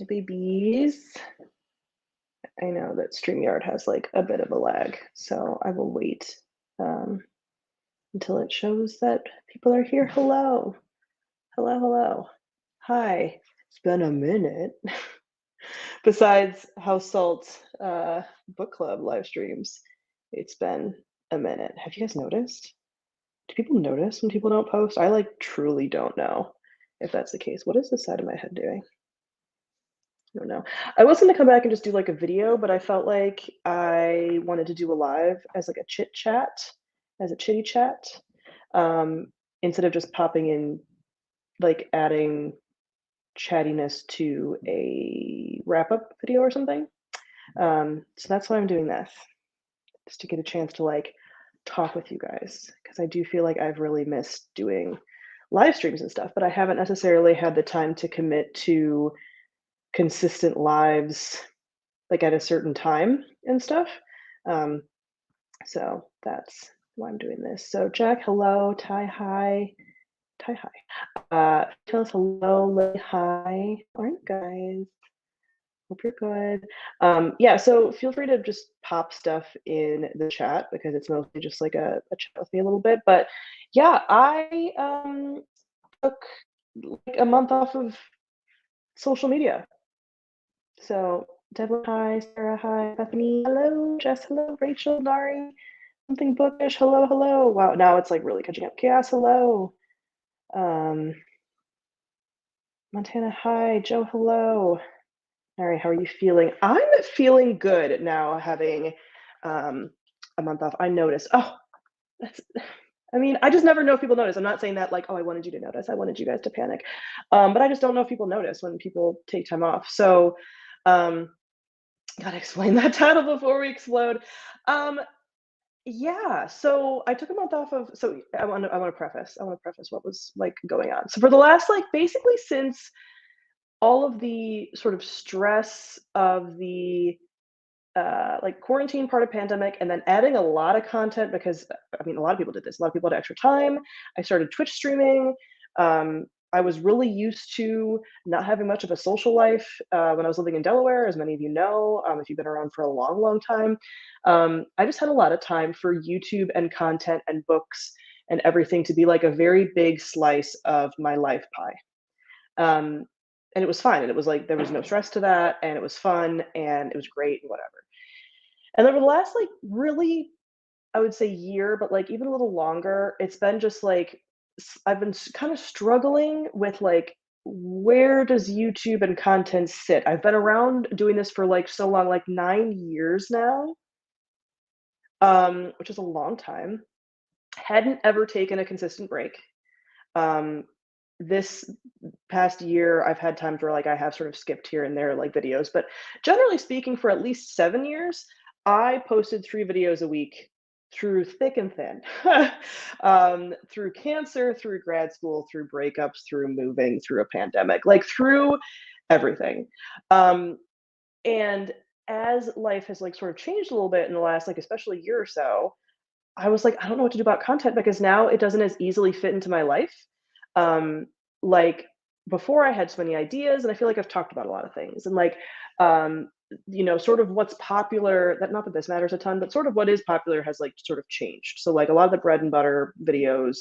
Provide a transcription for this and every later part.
Babies. I know that StreamYard has like a bit of a lag, so I will wait um, until it shows that people are here. Hello, hello, hello. Hi. It's been a minute. Besides House Salt book club live streams, it's been a minute. Have you guys noticed? Do people notice when people don't post? I like truly don't know if that's the case. What is this side of my head doing? I don't know. I was gonna come back and just do like a video, but I felt like I wanted to do a live as like a chit chat, as a chitty chat, um, instead of just popping in, like adding chattiness to a wrap up video or something. So that's why I'm doing this, just to get a chance to like talk with you guys, because I do feel like I've really missed doing live streams and stuff, but I haven't necessarily had the time to commit to consistent lives like at a certain time and stuff. Um, so that's why I'm doing this. So Jack, hello. Ty, hi. Ty, hi. Tell us hello. Lily, hi. How are you guys? Hope you're good. Yeah, so feel free to just pop stuff in the chat because it's mostly just like a chat with me a little bit. But yeah, I took like a month off of social media. So Devlin, hi. Sarah, hi. Bethany, hello. Jess, hello. Rachel, Nari, something bookish, hello, hello. Wow, now it's like really catching up. Chaos, hello. Um, Montana, hi. Joe, hello. Nari, how are you feeling? I'm feeling good now, having a month off. I noticed. Oh, that's. I mean, I just never know if people notice. I'm not saying that like, oh, I wanted you to notice. I wanted you guys to panic, but I just don't know if people notice when people take time off. So, um, gotta explain that title before we explode. Um, yeah, so I took a month off of. So I want to preface what was like going on. So for the last like basically since all of the sort of stress of the like quarantine part of pandemic, and then adding a lot of content because I mean a lot of people did this. A lot of people had extra time. I started Twitch streaming. I was really used to not having much of a social life when I was living in Delaware, as many of you know, if you've been around for a long, long time. I just had a lot of time for YouTube and content and books and everything to be like a very big slice of my life pie. And it was fine. And it was like there was no stress to that, and it was fun, and it was great, and whatever. And over the last like really, I would say year, but like even a little longer, it's been just like I've been kind of struggling with like where does YouTube and content sit? I've been around doing this for like so long, like 9 years now, which is a long time. Hadn't ever taken a consistent break. Um, this past year, I've had times where like I have sort of skipped here and there like videos, but generally speaking, for at least 7 years, I posted 3 videos a week through thick and thin, through cancer, through grad school, through breakups, through moving, through a pandemic, like through everything. Um, and as life has like sort of changed a little bit in the last like especially year or so, I was like, I don't know what to do about content because now it doesn't as easily fit into my life. Um, like before, I had so many ideas, and I feel like I've talked about a lot of things, and like, um, sort of what's popular. That not that this matters a ton, but sort of what is popular has like sort of changed. So like a lot of the bread and butter videos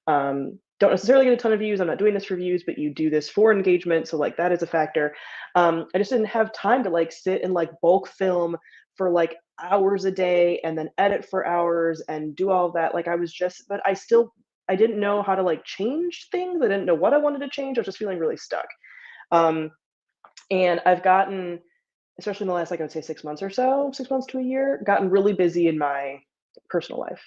don't necessarily get a ton of views. I'm not doing this for views, but you do this for engagement, so like that is a factor. I just didn't have time to like sit and like bulk film for like hours a day and then edit for hours and do all of that. Like I was just, but I didn't know how to like change things. I didn't know what I wanted to change. I was just feeling really stuck. Um, and I've gotten, especially in the last, like I would say 6 months or so, 6 months to a year, gotten really busy in my personal life.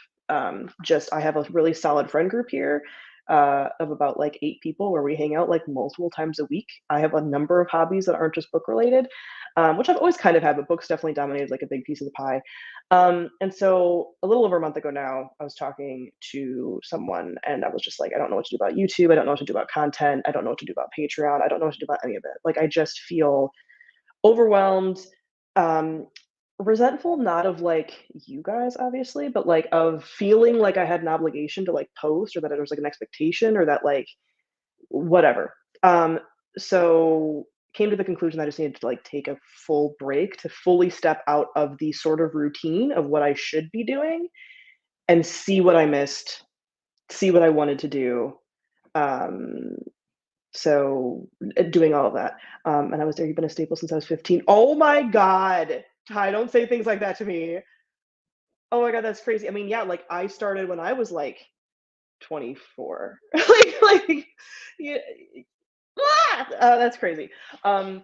Just, I have a really solid friend group here of about like 8 people where we hang out like multiple times a week. I have a number of hobbies that aren't just book related, which I've always kind of had, but books definitely dominated like a big piece of the pie. And so a little over a month ago now, I was talking to someone and I was just like, I don't know what to do about YouTube. I don't know what to do about content. I don't know what to do about Patreon. I don't know what to do about any of it. Like, I just feel overwhelmed, um, resentful, not of like you guys, obviously, but like of feeling like I had an obligation to like post or that there was like an expectation or that like whatever. So came to the conclusion that I just needed to like take a full break to fully step out of the sort of routine of what I should be doing and see what I missed, see what I wanted to do. Um, so doing all of that. And I was there, you've been a staple since I was 15. Oh my God. Ty, don't say things like that to me. Oh my God, that's crazy. I mean, yeah, like I started when I was like 24. like, yeah, that's crazy. Um,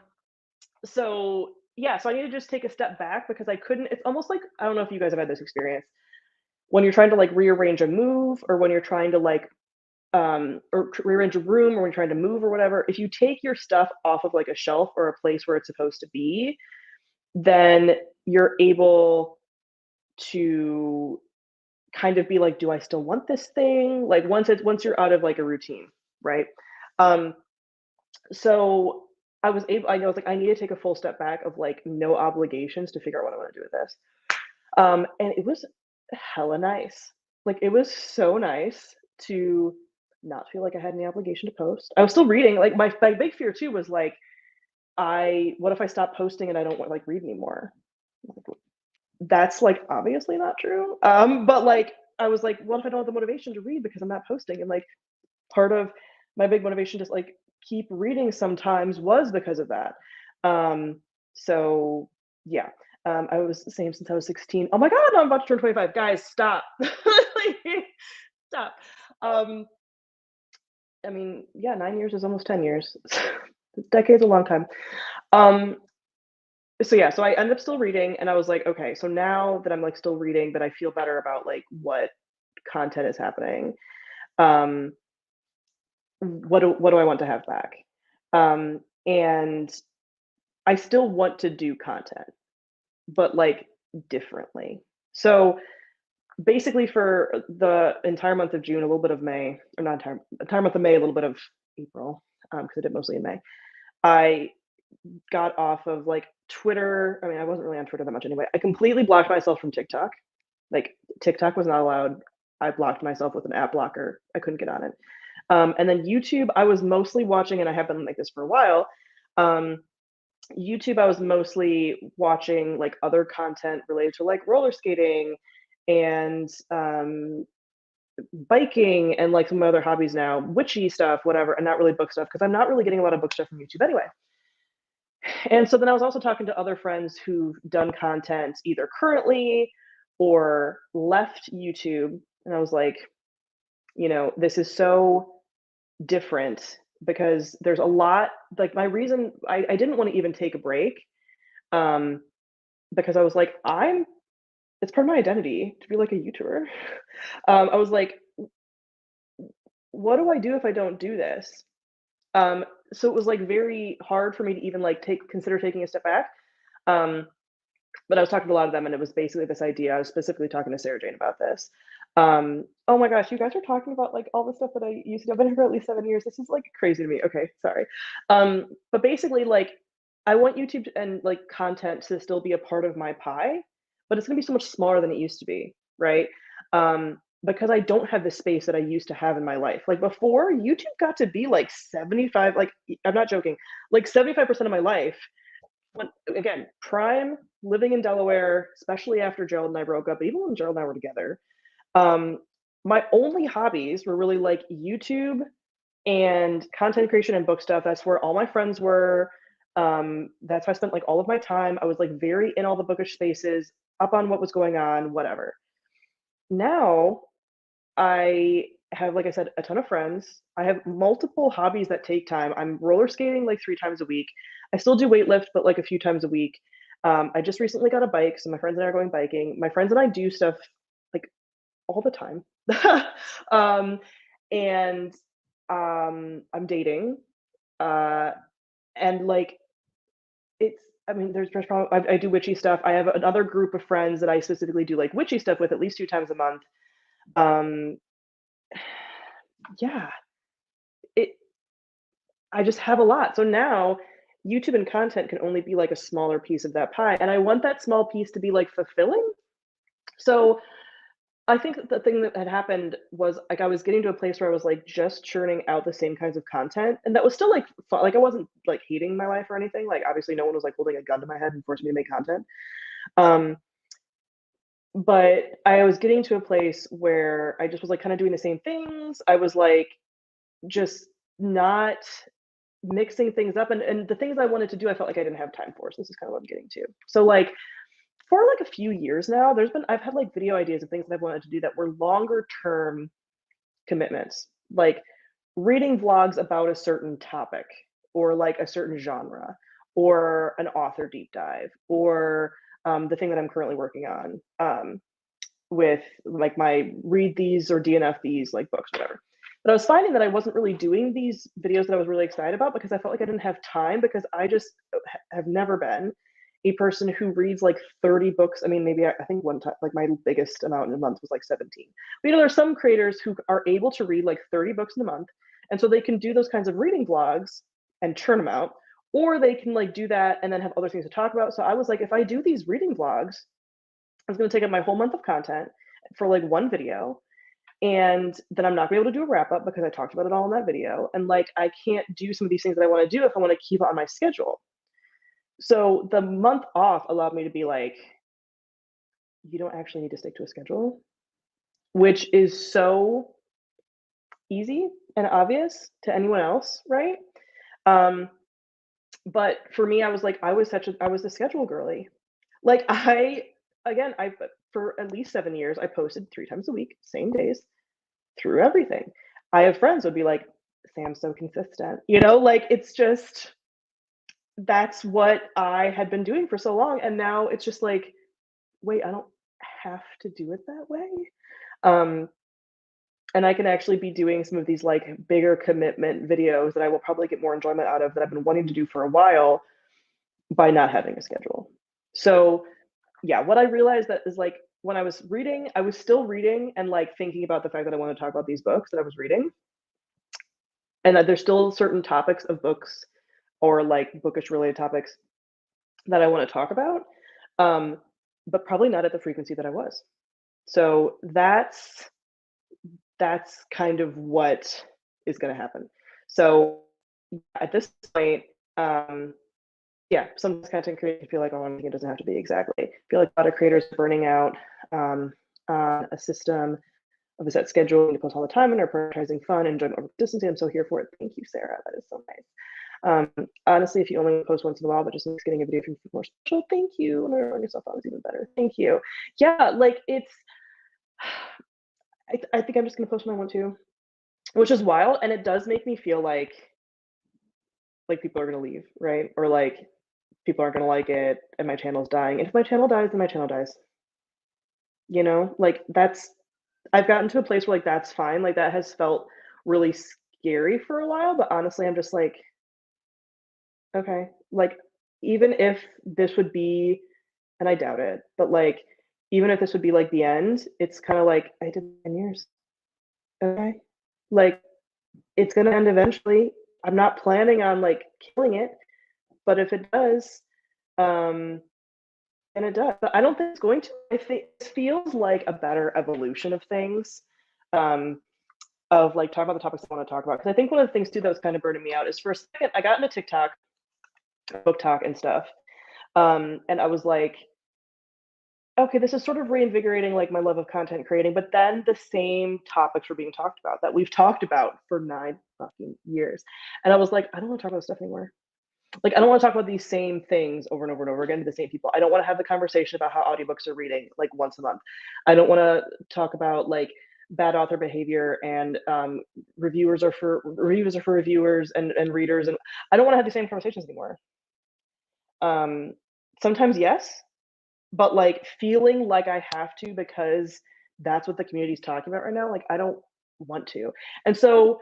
so yeah, so I need to just take a step back because I couldn't. It's almost like I don't know if you guys have had this experience when you're trying to like rearrange a move, or when you're trying to like rearrange a room, or when you're trying to move or whatever. If you take your stuff off of like a shelf or a place where it's supposed to be, then you're able to kind of be like, do I still want this thing? Like once you're out of like a routine, right? Um, so I know like I need to take a full step back of like no obligations to figure out what I want to do with this. And it was hella nice. Like it was so nice to not feel like I had any obligation to post. I was still reading. Like my big fear too was like, what if I stop posting and I don't want like read anymore? Like, that's like obviously not true. But like I was like, what if I don't have the motivation to read because I'm not posting? And like part of my big motivation to like keep reading sometimes was because of that. Um, so yeah. I was the same since I was 16. Oh my God, no, I'm about to turn 25. Guys, stop. Like, stop. Um, I mean, yeah, 9 years is almost 10 years. Decade's a long time. Um, so yeah, so I ended up still reading and I was like, okay, so now that I'm like still reading, that I feel better about like what content is happening. Um, what do I want to have back? And I still want to do content, but like differently. So basically for the entire month of June, a little bit of May, or not entire month of May, a little bit of April, because I did mostly in May. I got off of like Twitter. I mean, I wasn't really on Twitter that much anyway. I completely blocked myself from TikTok. Like TikTok was not allowed. I blocked myself with an app blocker. I couldn't get on it. And then YouTube, I was mostly watching, and I have been like this for a while. YouTube, I was mostly watching like other content related to like roller skating and biking and like some other hobbies now, witchy stuff, whatever, and not really book stuff because I'm not really getting a lot of book stuff from YouTube anyway. And so then I was also talking to other friends who've done content either currently or left YouTube. And I was like, this is so different because there's a lot, like my reason I didn't want to even take a break, um, because I was like, it's part of my identity to be like a YouTuber. I was like, what do I do if I don't do this? So it was like very hard for me to even like consider taking a step back. Um, but I was talking to a lot of them, and it was basically this idea. I was specifically talking to Sarah Jane about this. Oh my gosh, you guys are talking about like all the stuff that I used to do. I've been here for at least 7 years. This is like crazy to me. Okay, sorry. But basically, like, I want YouTube and like content to still be a part of my pie, but it's gonna be so much smaller than it used to be, right? Because I don't have the space that I used to have in my life. Like before, YouTube got to be like 75, like I'm not joking, like 75% of my life. When, again, prime living in Delaware, especially after Gerald and I broke up, but even when Gerald and I were together, um, my only hobbies were really like YouTube and content creation and book stuff. That's where all my friends were. That's where I spent like all of my time. I was like very in all the bookish spaces, up on what was going on, whatever. Now I have, like I said, a ton of friends. I have multiple hobbies that take time. I'm roller skating like 3 times a week. I still do weightlift, but like a few times a week. I just recently got a bike, so my friends and I are going biking. My friends and I do stuff like all the time. um, and I'm dating. Uh, and like it's, I mean, there's probably, I do witchy stuff. I have another group of friends that I specifically do like witchy stuff with at least 2 times a month. Um, yeah, it I just have a lot. So now YouTube and content can only be like a smaller piece of that pie. And I want that small piece to be like fulfilling. So I think that the thing that had happened was, like, I was getting to a place where I was, like, just churning out the same kinds of content, and that was still, like, like, I wasn't, like, hating my life or anything, like, obviously, no one was, like, holding a gun to my head and forcing me to make content. Um, but I was getting to a place where I just was, like, kinda doing the same things. I was, like, just not mixing things up, and the things I wanted to do, I felt like I didn't have time for, so this is kinda what I'm getting to. So, like, for, like, a few years now, I've had, like, video ideas of things that I've wanted to do that were longer term commitments, like reading vlogs about a certain topic or like a certain genre or an author deep dive or the thing that I'm currently working on with like my read these or DNF these like books, whatever. But I was finding that I wasn't really doing these videos that I was really excited about because I felt like I didn't have time because I just have never been a person who reads like 30 books. I mean, maybe I think one time, like my biggest amount in a month was like 17. But you know, there's some creators who are able to read like 30 books in a month. And so they can do those kinds of reading vlogs and churn them out, or they can like do that and then have other things to talk about. So I was like, if I do these reading vlogs, I was going to take up my whole month of content for like one video, and then I'm not gonna be able to do a wrap up because I talked about it all in that video. And like I can't do some of these things that I want to do if I want to keep it on my schedule. So the month off allowed me to be like, you don't actually need to stick to a schedule, which is so easy and obvious to anyone else, right? Um, but for me, I was like, I was the schedule girly. Like I for at least 7 years, I posted 3 times a week, same days, through everything. I have friends would be like, Sam's so consistent. You know, like it's just that's what I had been doing for so long. And now it's just like, wait, I don't have to do it that way. Um, and I can actually be doing some of these like bigger commitment videos that I will probably get more enjoyment out of that I've been wanting to do for a while by not having a schedule. So yeah, what I realized that is like when I was reading, I was still reading and like thinking about the fact that I want to talk about these books that I was reading. And that there's still certain topics of books or like bookish related topics that I want to talk about, um, but probably not at the frequency that I was. So that's kind of what is going to happen. So at this point, um, yeah, some content creators feel like, oh, it doesn't have to be exactly. I feel like a lot of creators are burning out um, on a system of a set schedule to post all the time and are prioritizing fun and enjoyment over consistency. I'm so here for it. Thank you, Sarah. That is so nice. Honestly, if you only post once in a while, but just makes getting a video from more special, thank you. And learn yourself out is even better. Thank you. Yeah, like it's. I think I'm just gonna post when I want to, which is wild, and it does make me feel like people are gonna leave, right? Or like people aren't gonna like it, and my channel's dying. And if my channel dies, then my channel dies. You know, like that's. I've gotten to a place where like that's fine. Like that has felt really scary for a while, but honestly, I'm just like, okay, like, even if this would be and I doubt it, but, like, even if this would be, like, the end, it's kinda like, I did 10 years, okay? Like, it's gonna end eventually. I'm not planning on, like, killing it, but if it does, um, and it does, but I don't think it's going to. I think it feels like a better evolution of things, um, of, like, talking about the topics I wanna talk about. Because I think one of the things too that was kinda burning me out is for a second, I got into TikTok, book talk and stuff. And I was like, okay, this is sort of reinvigorating like my love of content creating, but then the same topics were being talked about that we've talked about for 9 fucking years. And I was like, I don't want to talk about this stuff anymore. Like, I don't want to talk about these same things over and over and over again to the same people. I don't want to have the conversation about how audiobooks are reading like once a month. I don't want to talk about like bad author behavior and reviews are for reviewers and readers. And I don't want to have the same conversations anymore. Um, Sometimes yes, but like feeling like I have to because that's what the community is talking about right now, like I don't want to. And so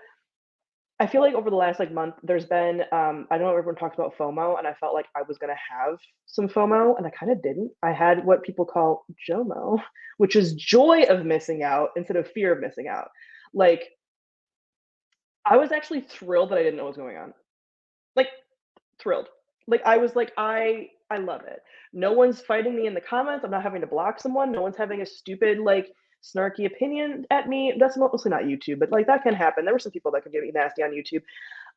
I feel like over the last like month, there's been I know everyone talks about FOMO, and I felt like I was gonna have some FOMO, and I kind of didn't. I had what people call JOMO, which is joy of missing out instead of fear of missing out. Like I was actually thrilled that I didn't know what was going on. Like thrilled. Like I was like, I love it. No one's fighting me in the comments. I'm not having to block someone. No one's having a stupid like snarky opinion at me. That's mostly not YouTube, but like that can happen. There were some people that could get me nasty on YouTube.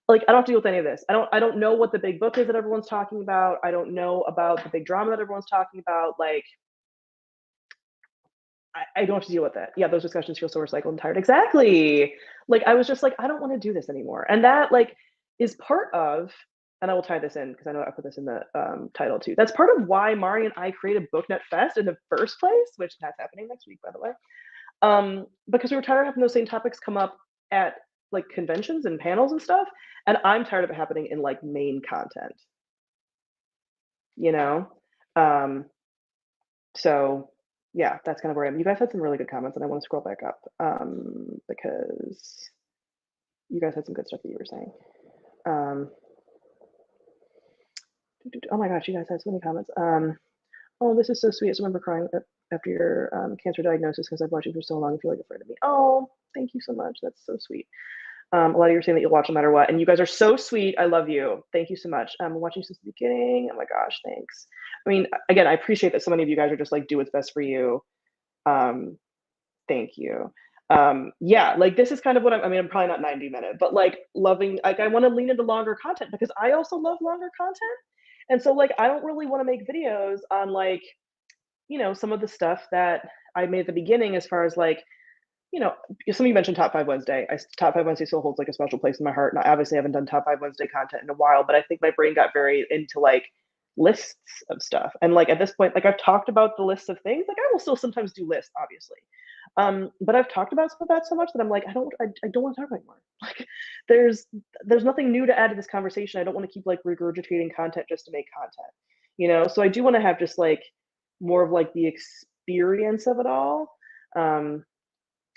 Like I don't have to deal with any of this. I don't know what the big book is that everyone's talking about. I don't know about the big drama that everyone's talking about. Like I don't have to deal with that. Yeah, those discussions feel so recycled and tired. Exactly. Like I was just like, I don't want to do this anymore. And that like is part of, and I will tie this in because I know I put this in the title too. That's part of why Mari and I created BookNet Fest in the first place, which that's happening next week, by the way. Because we were tired of having those same topics come up at like conventions and panels and stuff. And I'm tired of it happening in like main content, you know? Um, so yeah, that's kind of where I am. You guys had some really good comments, and I want to scroll back up because you guys had some good stuff that you were saying. Oh my gosh, you guys had so many comments. Oh, this is so sweet. I remember crying after your cancer diagnosis because I've watched you for so long. I feel like a friend of me. Oh, thank you so much. That's so sweet. A lot of you are saying that you'll watch no matter what, and you guys are so sweet. I love you. Thank you so much. I'm watching since the beginning. Oh my gosh, thanks. I mean, again, I appreciate that so many of you guys are just like, do what's best for you. Thank you. Yeah, like this is kind of what I mean, I'm probably not 90-minute, but like loving, like I want to lean into longer content because I also love longer content. And so like I don't really want to make videos on like, you know, some of the stuff that I made at the beginning as far as like, you know, some of you mentioned Top 5 Wednesday. Top 5 Wednesday still holds like a special place in my heart. And I obviously haven't done Top 5 Wednesday content in a while, but I think my brain got very into like lists of stuff. And like at this point, like I've talked about the lists of things. Like I will still sometimes do lists, obviously. But I've talked about some of that so much that I'm like, I don't want to talk about anymore. Like there's nothing new to add to this conversation. I don't want to keep like regurgitating content just to make content, you know? So I do want to have just like more of like the experience of it all.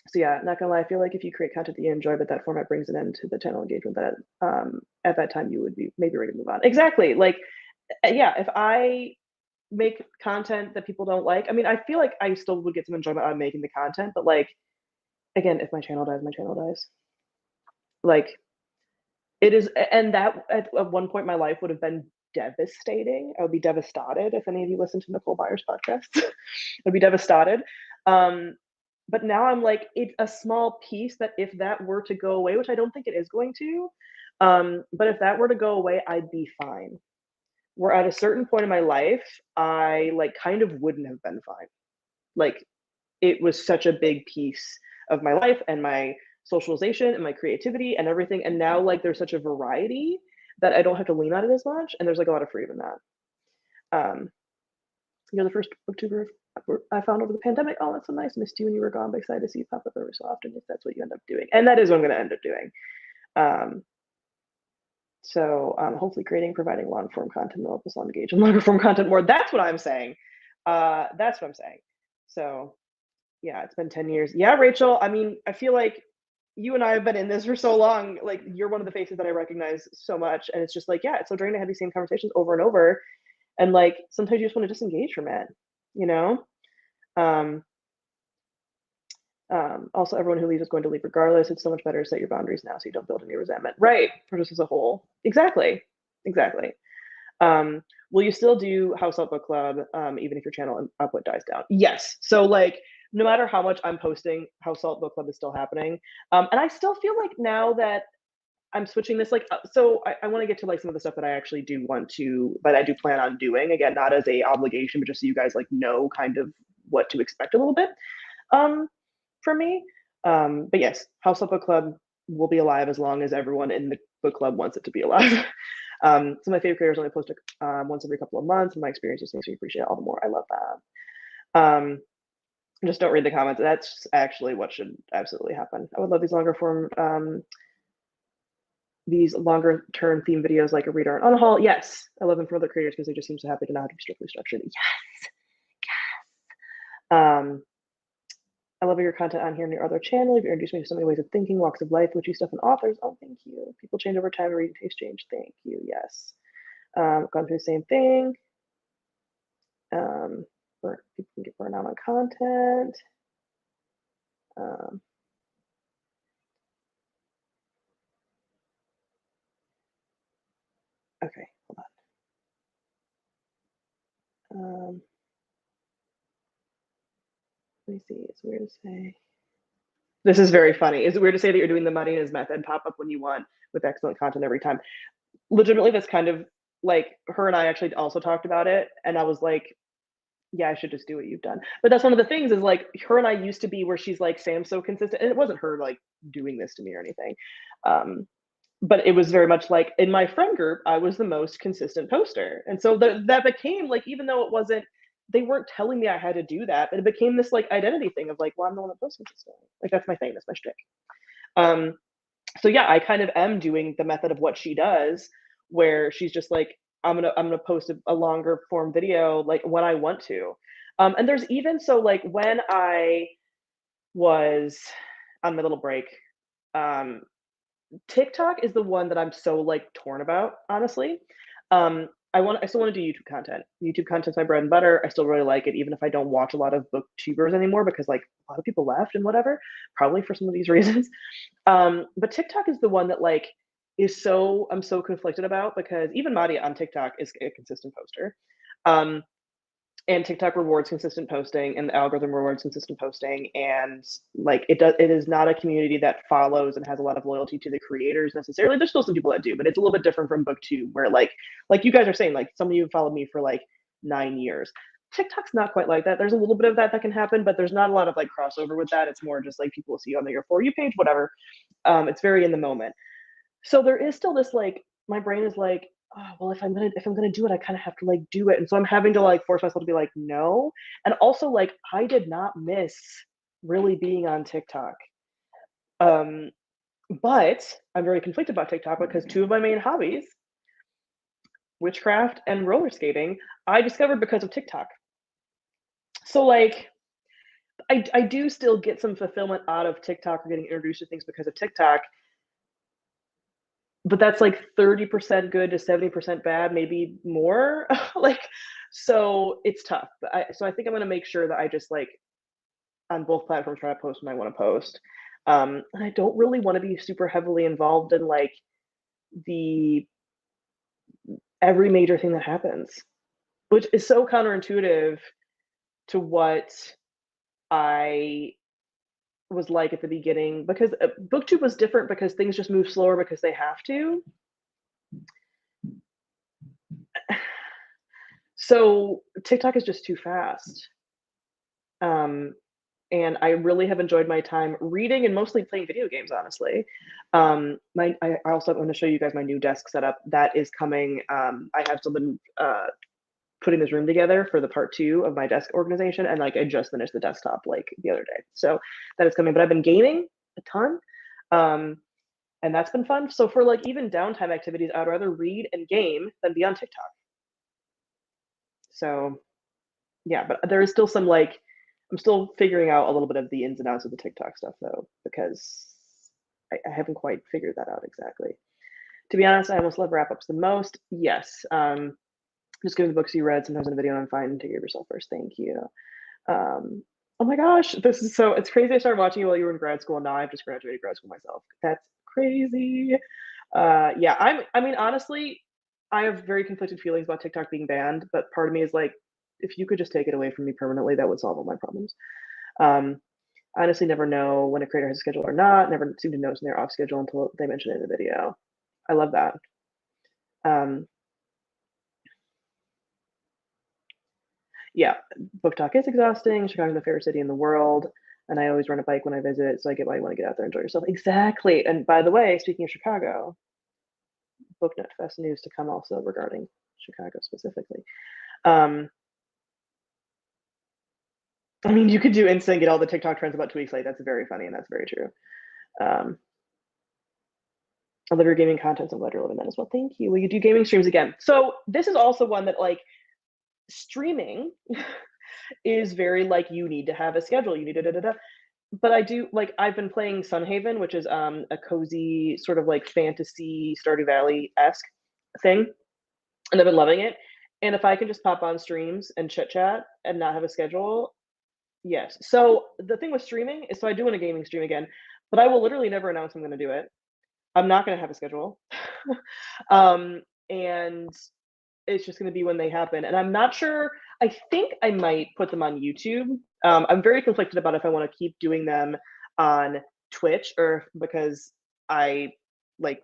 So yeah, not gonna lie, I feel like if you create content that you enjoy, but that format brings an end to the channel engagement, that at that time you would be maybe ready to move on. Exactly. Like, yeah, if I make content that people don't like, I mean, I feel like I still would get some enjoyment out of making the content, but like, again, if my channel dies, my channel dies. Like, it is, and that at one point in my life would have been devastating. I would be devastated if any of you listen to Nicole Byers' podcast. I'd be devastated. But now I'm like, it's a small piece that if that were to go away, which I don't think it is going to, but if that were to go away, I'd be fine. Where at a certain point in my life, I like kind of wouldn't have been fine. Like it was such a big piece of my life and my socialization and my creativity and everything. And now like there's such a variety that I don't have to lean on it as much. And there's like a lot of freedom in that. You're the first booktuber I found over the pandemic. Oh, that's so nice. Missed you when you were gone, but excited to see you pop up every so often if that's what you end up doing. And that is what I'm going to end up doing. So hopefully providing long form content will help us all engage in longer form content more. That's what I'm saying. That's what I'm saying. So yeah, it's been 10 years. Yeah, Rachel, I mean, I feel like you and I have been in this for so long. Like you're one of the faces that I recognize so much. And it's just like, yeah, it's so draining to have these same conversations over and over. And like sometimes you just want to disengage from it, you know? Also, everyone who leaves is going to leave regardless. It's so much better to set your boundaries now so you don't build any resentment. Right, for just as a whole. Exactly. Will you still do House Up Book Club even if your channel output dies down? Yes. So like, no matter how much I'm posting, House Up Book Club is still happening. And I still feel like now that I'm switching this, like, so I want to get to like some of the stuff that I actually do want to, but I do plan on doing, again, not as a obligation, but just so you guys like know kind of what to expect a little bit from me. But yes, House Up Book Club will be alive as long as everyone in the book club wants it to be alive. Some of my favorite creators only post once every couple of months, and my experience just makes me appreciate it all the more. I love that. Just don't read the comments. That's actually what should absolutely happen. I would love these longer form these longer term theme videos like a reader on a haul. Yes, I love them from other creators because they just seem so happy to not have to be strictly structured. Yes, yes. I love your content on here and your other channel. You've introduced me to so many ways of thinking, walks of life, witchy stuff, and authors. Oh, thank you. People change over time, reading taste change. Thank you. Yes. Gone through the same thing. People can get burned out on content. Okay, hold on. Let me see. It's weird to say. This is very funny. Is it weird to say that you're doing the Marina's method pop up when you want with excellent content every time? Legitimately, that's kind of like her and I actually also talked about it, and I was like, yeah, I should just do what you've done. But that's one of the things is like her and I used to be where she's like, Sam's so consistent. And it wasn't her like doing this to me or anything. Um, but it was very much like in my friend group, I was the most consistent poster. And so that became like, even though it wasn't, they weren't telling me I had to do that, but it became this like identity thing of like, well, I'm the one that posts consistently. Like that's my thing, that's my shtick. Um, so yeah, I kind of am doing the method of what she does, where she's just like, I'm gonna post a longer form video like when I want to. And there's even so like when I was on my little break, um, TikTok is the one that I'm so like torn about, honestly. I still want to do YouTube content. YouTube content's my bread and butter. I still really like it, even if I don't watch a lot of booktubers anymore because like a lot of people left and whatever, probably for some of these reasons. But TikTok is the one that like is so I'm so conflicted about because even Madia on TikTok is a consistent poster. Um, and TikTok rewards consistent posting and the algorithm rewards consistent posting. And like it is not a community that follows and has a lot of loyalty to the creators necessarily. There's still some people that do, but it's a little bit different from BookTube, where like you guys are saying, like some of you have followed me for like 9 years. TikTok's not quite like that. There's a little bit of that can happen, but there's not a lot of like crossover with that. It's more just like people will see you on your For You page, whatever. It's very in the moment. So there is still this like my brain is like, oh, well, if I'm gonna do it, I kind of have to like do it. And so I'm having to like force myself to be like, no. And also like I did not miss really being on TikTok. Um, but I'm very conflicted about TikTok because two of my main hobbies, witchcraft and roller skating, I discovered because of TikTok. So like I do still get some fulfillment out of TikTok or getting introduced to things because of TikTok, but that's like 30% good to 70% bad, maybe more. Like, so it's tough. But I think I'm gonna make sure that I just like on both platforms try to post when I want to post. And I don't really want to be super heavily involved in like the every major thing that happens, which is so counterintuitive to what I was like at the beginning because booktube was different because things just move slower because they have to. So TikTok is just too fast. Um, and I really have enjoyed my time reading and mostly playing video games, honestly. I also want to show you guys my new desk setup that is coming. I have still been putting this room together for the part 2 of my desk organization, and like I just finished the desktop like the other day, so that is coming. But I've been gaming a ton, and that's been fun. So for like even downtime activities, I'd rather read and game than be on TikTok. So yeah, but there is still some like I'm still figuring out a little bit of the ins and outs of the TikTok stuff though, because I haven't quite figured that out exactly. To be honest, I almost love wrap ups the most. Yes. Just give the books you read sometimes in a video and I'm fine. Take care of yourself first. Thank you. Oh my gosh, this is so it's crazy. I started watching you while you were in grad school and now I've just graduated grad school myself. That's crazy. Yeah, I mean honestly, I have very conflicted feelings about TikTok being banned, but part of me is like, if you could just take it away from me permanently, that would solve all my problems. Um, I honestly never know when a creator has a schedule or not, never seem to notice when they're off schedule until they mention it in the video. I love that. Um, yeah, book talk is exhausting. Chicago's my favorite city in the world, and I always run a bike when I visit, so I get why you want to get out there and enjoy yourself. Exactly. And by the way, speaking of Chicago, BookNet Fest news to come also regarding Chicago specifically. Um, I mean, you could do instant get all the TikTok trends about 2 weeks late. That's very funny and that's very true. Um, I love your gaming content. So I'm glad you're loving that as well. Thank you. Will you do gaming streams again? So this is also one that like streaming is very like you need to have a schedule. You need to. But I do like I've been playing Sunhaven, which is a cozy sort of like fantasy Stardew Valley esque thing, and I've been loving it. And if I can just pop on streams and chit chat and not have a schedule, yes. So the thing with streaming is, so I do want a gaming stream again, but I will literally never announce I'm going to do it. I'm not going to have a schedule, and it's just going to be when they happen. And I'm not sure. I think I might put them on YouTube. I'm very conflicted about if I want to keep doing them on Twitch or because I like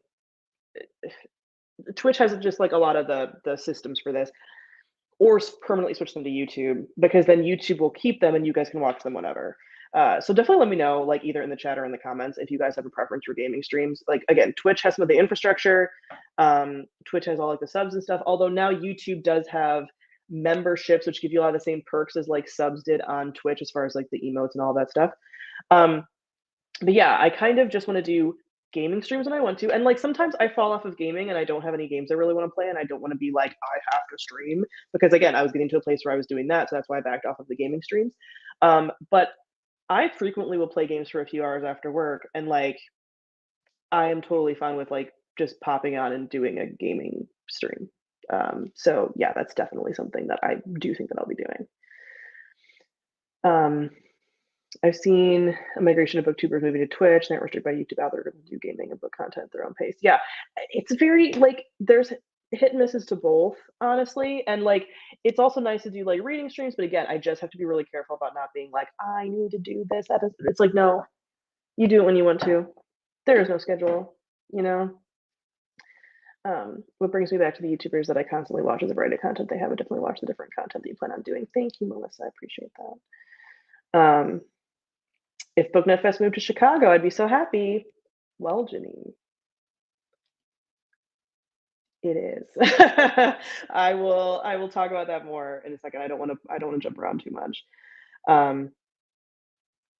Twitch has just like a lot of the systems for this, or permanently switch them to YouTube because then YouTube will keep them and you guys can watch them whenever. So definitely let me know, like either in the chat or in the comments, if you guys have a preference for gaming streams. Like again, Twitch has some of the infrastructure. Twitch has all like the subs and stuff. Although now YouTube does have memberships, which give you a lot of the same perks as like subs did on Twitch, as far as like the emotes and all that stuff. But yeah, I kind of just want to do gaming streams when I want to. And like sometimes I fall off of gaming and I don't have any games I really want to play. And I don't want to be like, I have to stream because again, I was getting to a place where I was doing that. So that's why I backed off of the gaming streams. But I frequently will play games for a few hours after work. And like, I am totally fine with like just popping on and doing a gaming stream. So yeah, that's definitely something that I do think that I'll be doing. I've seen a migration of booktubers moving to Twitch, not restricted by YouTube algorithm to do gaming and book content at their own pace. Yeah, it's very like there's hit and misses to both, honestly. And like it's also nice to do like reading streams, but again, I just have to be really careful about not being like, I need to do this. That is, it's like, no, you do it when you want to. There is no schedule, you know. What brings me back to the YouTubers that I constantly watch is a variety of content they have. I definitely watch the different content that you plan on doing. Thank you, Melissa. I appreciate that. If BookNet Fest moved to Chicago, I'd be so happy. Well, Janine, it is. I will talk about that more in a second. I don't want to jump around too much.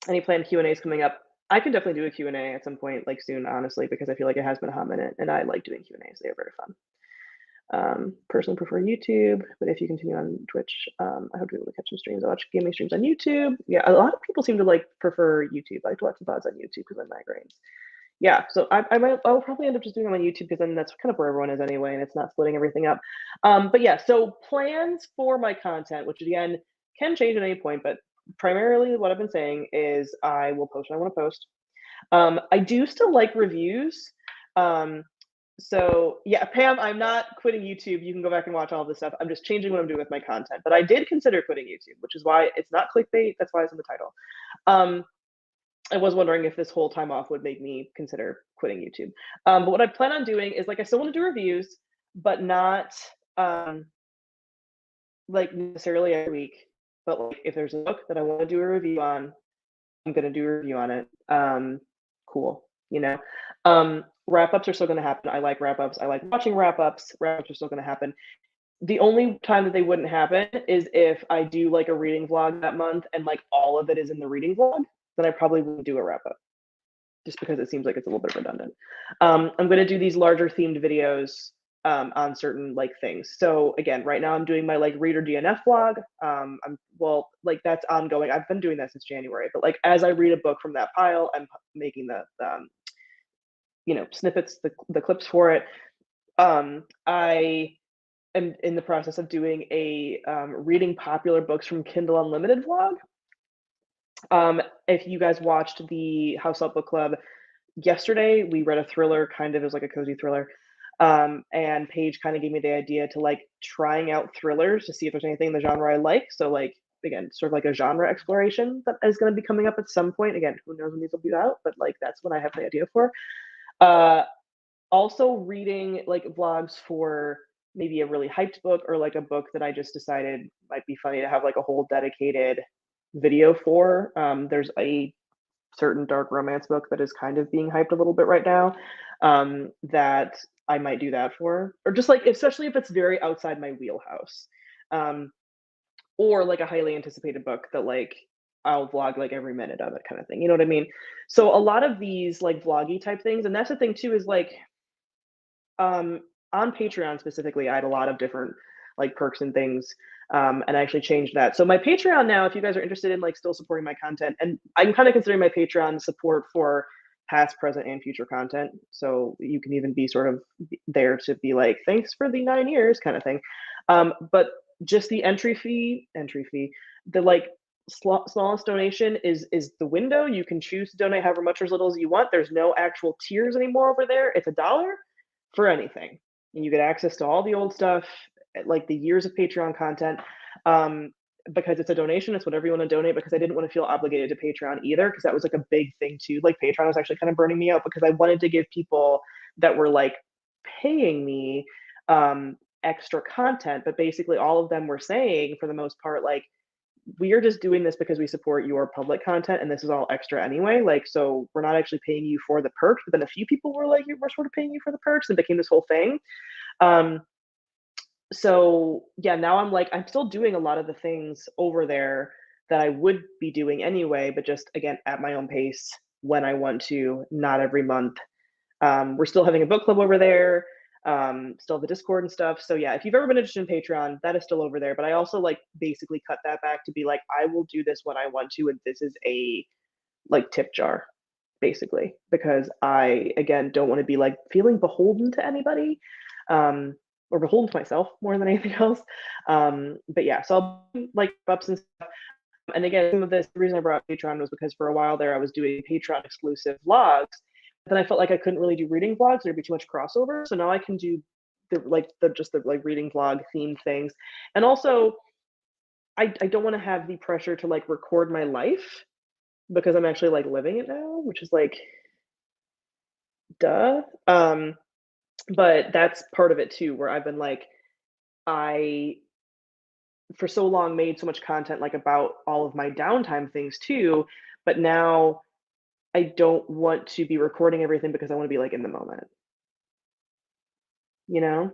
Any planned Q&As coming up? I can definitely do a Q&A at some point, like soon, honestly, because I feel like it has been a hot minute, and I like doing Q&As. They are very fun. Personally prefer YouTube, but if you continue on Twitch, I hope to be able to catch some streams. I watch gaming streams on YouTube. Yeah, a lot of people seem to like prefer YouTube. I like to watch the VODs on YouTube because of migraines. Yeah, so I'll probably end up just doing them on YouTube because then that's kind of where everyone is anyway, and it's not splitting everything up. But yeah, so plans for my content, which again can change at any point, but primarily what I've been saying is I will post when I want to post. I do still like reviews. So yeah, Pam, I'm not quitting YouTube. You can go back and watch all this stuff. I'm just changing what I'm doing with my content. But I did consider quitting YouTube, which is why it's not clickbait. That's why it's in the title. I was wondering if this whole time off would make me consider quitting YouTube. But what I plan on doing is like I still want to do reviews, but not like necessarily every week. But like if there's a book that I want to do a review on, I'm gonna do a review on it. Cool, you know. Wrap-ups are still gonna happen. I like wrap-ups. I like watching wrap-ups. Wrap-ups are still gonna happen. The only time that they wouldn't happen is if I do like a reading vlog that month and like all of it is in the reading vlog, then I probably wouldn't do a wrap-up just because it seems like it's a little bit redundant. I'm gonna do these larger themed videos on certain like things. So again, right now I'm doing my like reader DNF vlog. Well, like that's ongoing. I've been doing that since January, but like as I read a book from that pile, I'm making the you know, snippets, the clips for it. I am in the process of doing a reading popular books from Kindle Unlimited vlog. If you guys watched the House Up Book Club yesterday, we read a thriller, kind of, it was like a cozy thriller. And Paige kind of gave me the idea to like trying out thrillers to see if there's anything in the genre I like. So like again, sort of like a genre exploration that is going to be coming up at some point. Again, who knows when these will be out, but like that's what I have the idea for. Also reading like vlogs for maybe a really hyped book or like a book that I just decided might be funny to have like a whole dedicated video for. There's a certain dark romance book that is kind of being hyped a little bit right now, that I might do that for, or just like especially if it's very outside my wheelhouse, or like a highly anticipated book that like I'll vlog like every minute of it kind of thing. You know what I mean? So a lot of these like vloggy type things, and that's the thing too is like on Patreon specifically, I had a lot of different like perks and things. And I actually changed that. So my Patreon now, if you guys are interested in like still supporting my content, and I'm kind of considering my Patreon support for past, present, and future content. So you can even be sort of there to be like, thanks for the 9 years kind of thing. But just the entry fee, the like smallest donation is the window. You can choose to donate however much or as little as you want. There's no actual tiers anymore over there. It's $1 for anything. And you get access to all the old stuff like the years of Patreon content. Um, because it's a donation, it's whatever you want to donate, because I didn't want to feel obligated to Patreon either, because that was like a big thing too. Like Patreon was actually kind of burning me out, because I wanted to give people that were like paying me extra content, but basically all of them were saying, for the most part, like, we are just doing this because we support your public content, and this is all extra anyway. Like, so we're not actually paying you for the perks. But then a few people were like, we're sort of paying you for the perks, and became this whole thing. Um, so yeah, now I'm like, I'm still doing a lot of the things over there that I would be doing anyway, but just again at my own pace, when I want to, not every month. We're still having a book club over there, still the Discord and stuff. So yeah, if you've ever been interested in Patreon, that is still over there. But I also like basically cut that back to be like, I will do this when I want to, and this is a like tip jar, basically, because I again don't want to be like feeling beholden to anybody. Or beholden to myself more than anything else. But yeah, so I'll like ups and stuff. And again, some of this, the reason I brought up Patreon was because for a while there I was doing Patreon exclusive vlogs. Then I felt like I couldn't really do reading vlogs, there'd be too much crossover. So now I can do the like reading vlog themed things. And also I don't want to have the pressure to like record my life, because I'm actually like living it now, which is like duh. But that's part of it too, where I've been like, I for so long made so much content like about all of my downtime things too, but now I don't want to be recording everything because I want to be like in the moment, you know?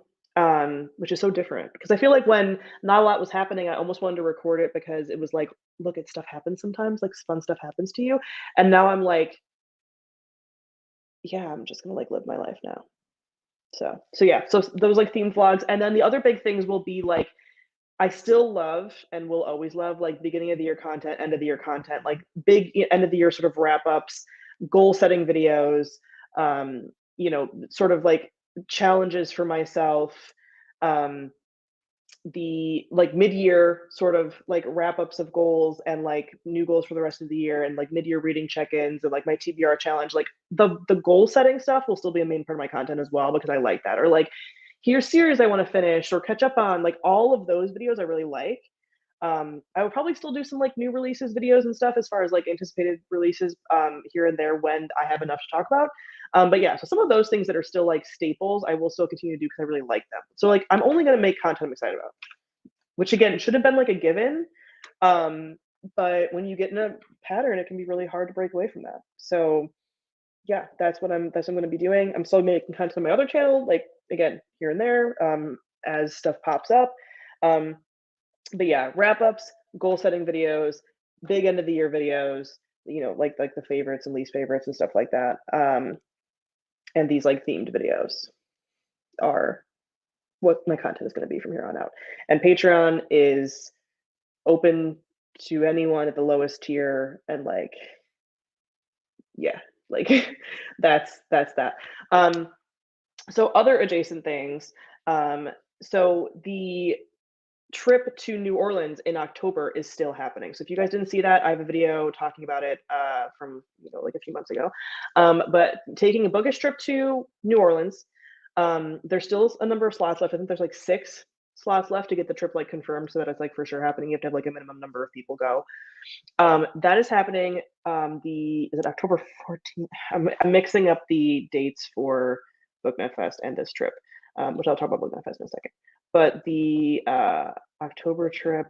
Which is so different, because I feel like when not a lot was happening, I almost wanted to record it because it was like, look, at stuff happens sometimes, like fun stuff happens to you. And now I'm like, yeah, I'm just gonna like live my life now. So yeah, so those like theme vlogs, and then the other big things will be like, I still love and will always love like beginning of the year content, end of the year content, like big end of the year sort of wrap ups, goal setting videos, sort of like challenges for myself, um, the like mid-year sort of like wrap-ups of goals and like new goals for the rest of the year, and like mid-year reading check-ins, and like my TBR challenge, like the goal setting stuff will still be a main part of my content as well, because I like that. Or like, here's series I want to finish or catch up on, like all of those videos I really like. I would probably still do some like new releases videos and stuff, as far as like anticipated releases here and there when I have enough to talk about. But yeah, so some of those things that are still like staples, I will still continue to do because I really like them. So like, I'm only going to make content I'm excited about, which again should have been like a given. Um, but when you get in a pattern, it can be really hard to break away from that. So yeah, that's what I'm going to be doing. I'm still making content on my other channel, like again here and there, as stuff pops up. Um, but yeah, wrap ups, goal setting videos, big end of the year videos, like the favorites and least favorites and stuff like that. And these like themed videos are what my content is going to be from here on out. And Patreon is open to anyone at the lowest tier, and like, yeah, like that's that. Um, so other adjacent things. So the trip to New Orleans in October is still happening. So if you guys didn't see that, I have a video talking about it from like a few months ago. But taking a bookish trip to New Orleans, there's still a number of slots left. I think there's like 6 slots left to get the trip like confirmed, so that it's like for sure happening. You have to have like a minimum number of people go. That is happening. Is it October 14th? I'm mixing up the dates for BookNet Fest and this trip, which I'll talk about BookNet Fest in a second. But the October trip,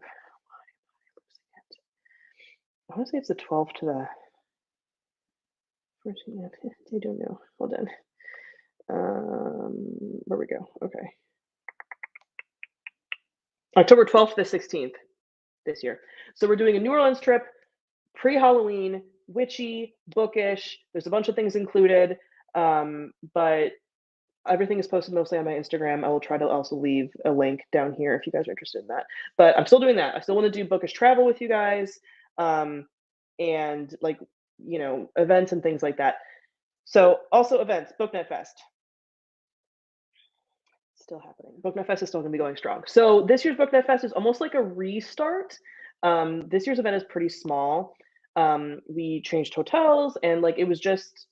I want to say it's the 12th to the 14th. I don't know. Hold on. Where we go? Okay. October 12th to the 16th this year. So we're doing a New Orleans trip, pre-Halloween, witchy, bookish. There's a bunch of things included, but everything is posted mostly on my Instagram. I will try to also leave a link down here if you guys are interested in that. But I'm still doing that. I still want to do bookish travel with you guys, and like, events and things like that. So also events, BookNet Fest. Still happening. BookNet Fest is still going to be going strong. So this year's BookNet Fest is almost like a restart. This year's event is pretty small. We changed hotels, and like it was just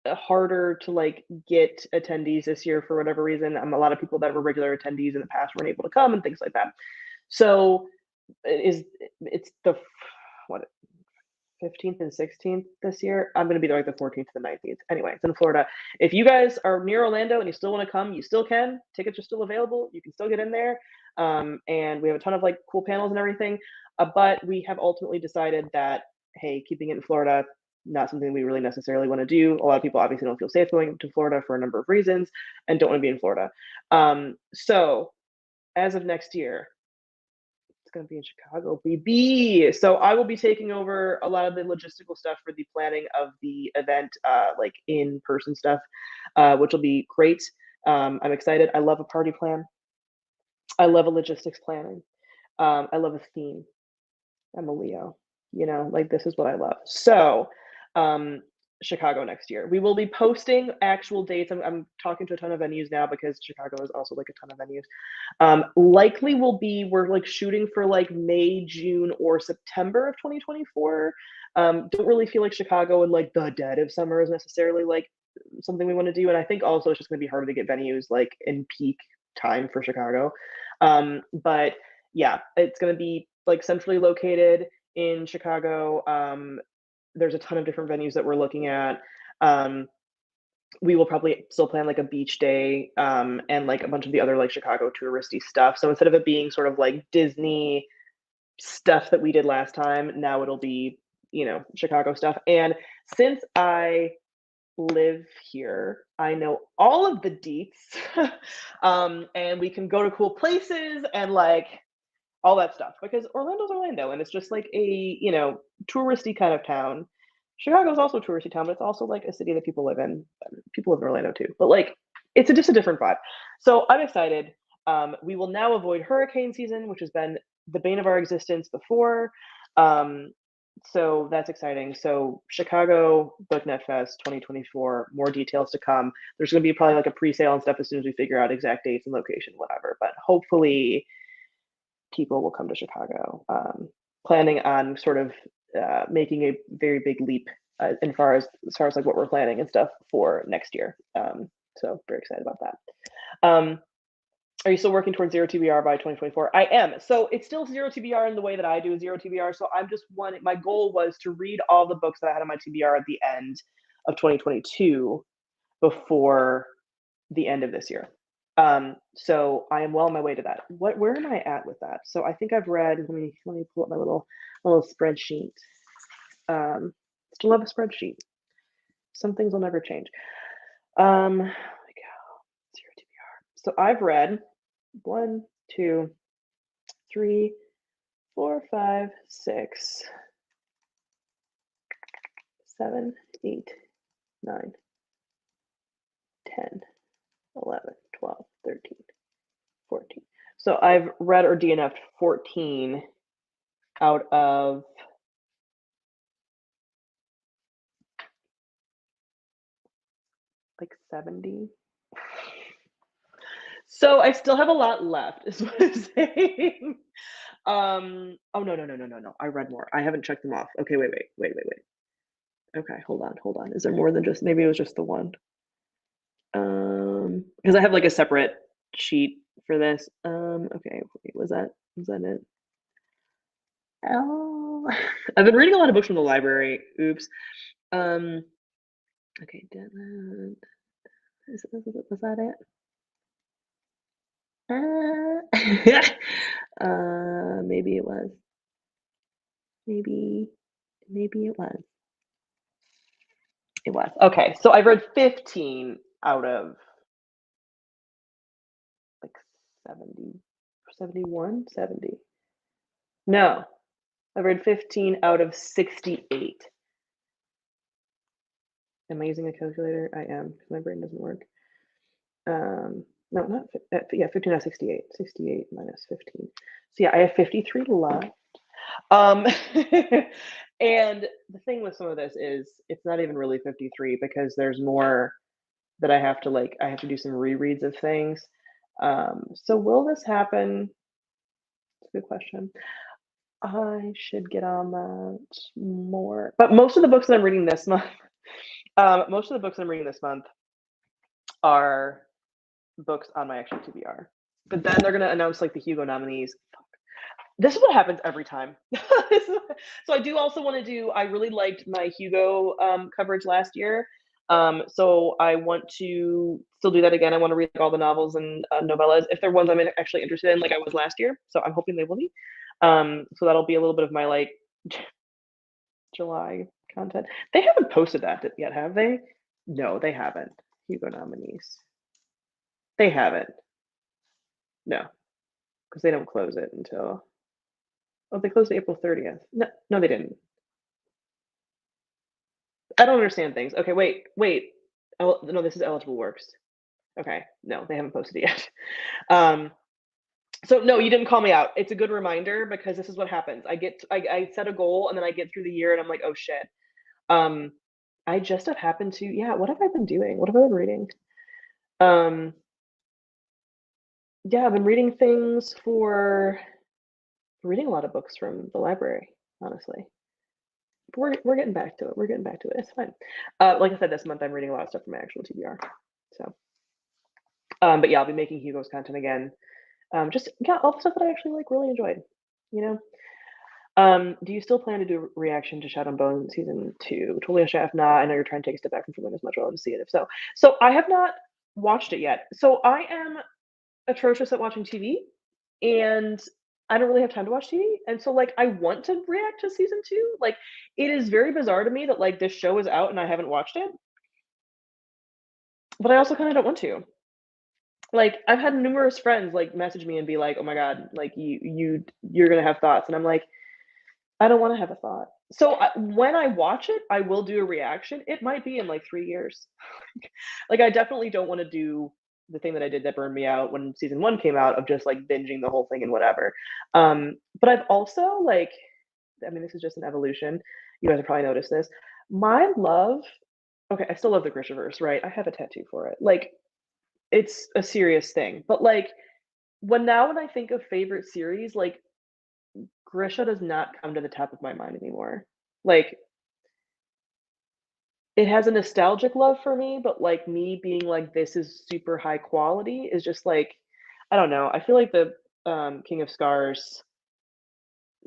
harder to like get attendees this year for whatever reason. A lot of people that were regular attendees in the past weren't able to come and things like that. So it's the what 15th and 16th this year. I'm going to be there like the 14th to the 19th. Anyway, it's in Florida. If you guys are near Orlando and you still want to come, you still can. Tickets are still available. You can still get in there. And we have a ton of like cool panels and everything. But we have ultimately decided that, hey, keeping it in Florida, not something we really necessarily want to do. A lot of people obviously don't feel safe going to Florida for a number of reasons and don't want to be in Florida. So as of next year, going to be in Chicago, BB. So I will be taking over a lot of the logistical stuff for the planning of the event, like in-person stuff, which will be great. I'm excited. I love a party plan. I love a logistics planning. I love a theme. I'm a Leo, like this is what I love. So, Chicago next year. We will be posting actual dates. I'm talking to a ton of venues now because Chicago is also like a ton of venues. Likely we're like shooting for like May, June, or September of 2024. Don't really feel like Chicago in like the dead of summer is necessarily like something we want to do. And I think also it's just going to be harder to get venues like in peak time for Chicago. But yeah, it's going to be like centrally located in Chicago. There's a ton of different venues that we're looking at. We will probably still plan like a beach day, and like a bunch of the other like Chicago touristy stuff. So instead of it being sort of like Disney stuff that we did last time, now it'll be, Chicago stuff. And since I live here, I know all of the deets, and we can go to cool places and like all that stuff because Orlando's Orlando and it's just like a, touristy kind of town. Chicago's also a touristy town, but it's also like a city that people live in. People live in Orlando too, but like it's just a different vibe. So I'm excited. We will now avoid hurricane season, which has been the bane of our existence before. So that's exciting. So Chicago BookNet Fest 2024, more details to come. There's going to be probably like a pre-sale and stuff as soon as we figure out exact dates and location, whatever. But hopefully people will come to Chicago. Planning on sort of making a very big leap as far as like what we're planning and stuff for next year. So very excited about that. Are you still working towards zero TBR by 2024? I am. So it's still zero TBR in the way that I do zero TBR. So I'm just my goal was to read all the books that I had on my TBR at the end of 2022 before the end of this year. So I am well on my way to that. Where am I at with that? So I think I've read, let me pull up my little spreadsheet. Still have a spreadsheet. Some things will never change. There we go. Zero TBR. So I've read 1, 2, 3, 4, 5, 6, 7, 8, 9, 10, 11, 12, 13, 14. So I've read or DNF'd 14 out of like 70. So I still have a lot left, is what I'm saying. Oh no. I read more. I haven't checked them off. Okay, wait. Okay, hold on. Is there more than just, maybe it was just the one? Because I have like a separate sheet for this. Okay, wait, was that it? Oh, I've been reading a lot of books from the library. Oops. Okay, was that it? Maybe it was. Maybe it was. It was. Okay, so I've read 15 out of like 70, 71, 70. No, I've read 15 out of 68. Am I using a calculator? I am, because my brain doesn't work. No, not, yeah, 15 out of 68. 68 minus 15. So yeah, I have 53 left. And the thing with some of this is it's not even really 53 because there's more that I have to do some rereads of things. So will this happen? That's a good question. I should get on that more. But most of the books that I'm reading this month Most of the books I'm reading this month are books on my actual TBR. But then they're gonna announce like the Hugo nominees. This is what happens every time. So I do also want to do. I really liked my Hugo coverage last year. So I want to still do that again. I want to read like, all the novels and novellas if they're ones I'm actually interested in, like I was last year. So I'm hoping they will be. So that'll be a little bit of my like July content. They haven't posted that yet, have they? No, they haven't. Hugo nominees. They haven't. No, because they don't close it until. Oh, they closed April 30th. No, no, they didn't. I don't understand things. Okay, wait. No, this is eligible works. Okay, no, they haven't posted it yet. Um, so no, you didn't call me out. It's a good reminder because this is what happens. I set a goal and then I get through the year and I'm like, oh shit. Um, I just have happened to, yeah, what have I been doing? What have I been reading? Um, yeah, I've been reading things for reading a lot of books from the library, honestly. We're getting back to it. We're getting back to it. It's fine. Like I said, this month I'm reading a lot of stuff from my actual TBR. So, but yeah, I'll be making Hugo's content again. Just yeah, all the stuff that I actually like really enjoyed. You know. Do you still plan to do a reaction to Shadow and Bone season 2? Totally if not, I know you're trying to take a step back from filming as much. I love to see it if so. So I have not watched it yet. So I am atrocious at watching TV, and I don't really have time to watch TV. And so like I want to react to season 2. Like it is very bizarre to me that like this show is out and I haven't watched it. But I also kind of don't want to. Like I've had numerous friends like message me and be like, "Oh my god, like you're going to have thoughts." And I'm like, "I don't want to have a thought." So when I watch it, I will do a reaction. It might be in like 3 years. Like I definitely don't want to do the thing that I did that burned me out when season 1 came out of just like binging the whole thing and whatever. But I've also like I mean this is just an evolution. You guys have probably noticed this. My love okay, I still love the Grishaverse, right? I have a tattoo for it. Like it's a serious thing. But like when I think of favorite series, like Grisha does not come to the top of my mind anymore. Like it has a nostalgic love for me, but like me being like this is super high quality is just like I don't know. I feel like the King of Scars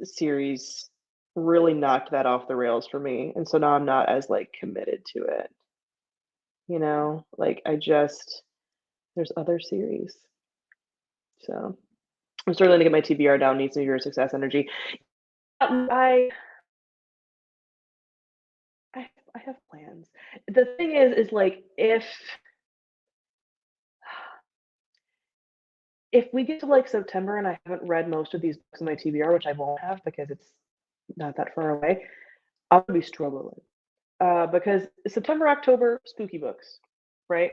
series really knocked that off the rails for me. And so now I'm not as like committed to it. You know? Like I just there's other series. So I'm struggling to get my TBR down, needs New Year's success energy. I I have plans. The thing is like if we get to like September and I haven't read most of these books in my TBR, which I won't have because it's not that far away, I'll be struggling. Because September, October, spooky books, right?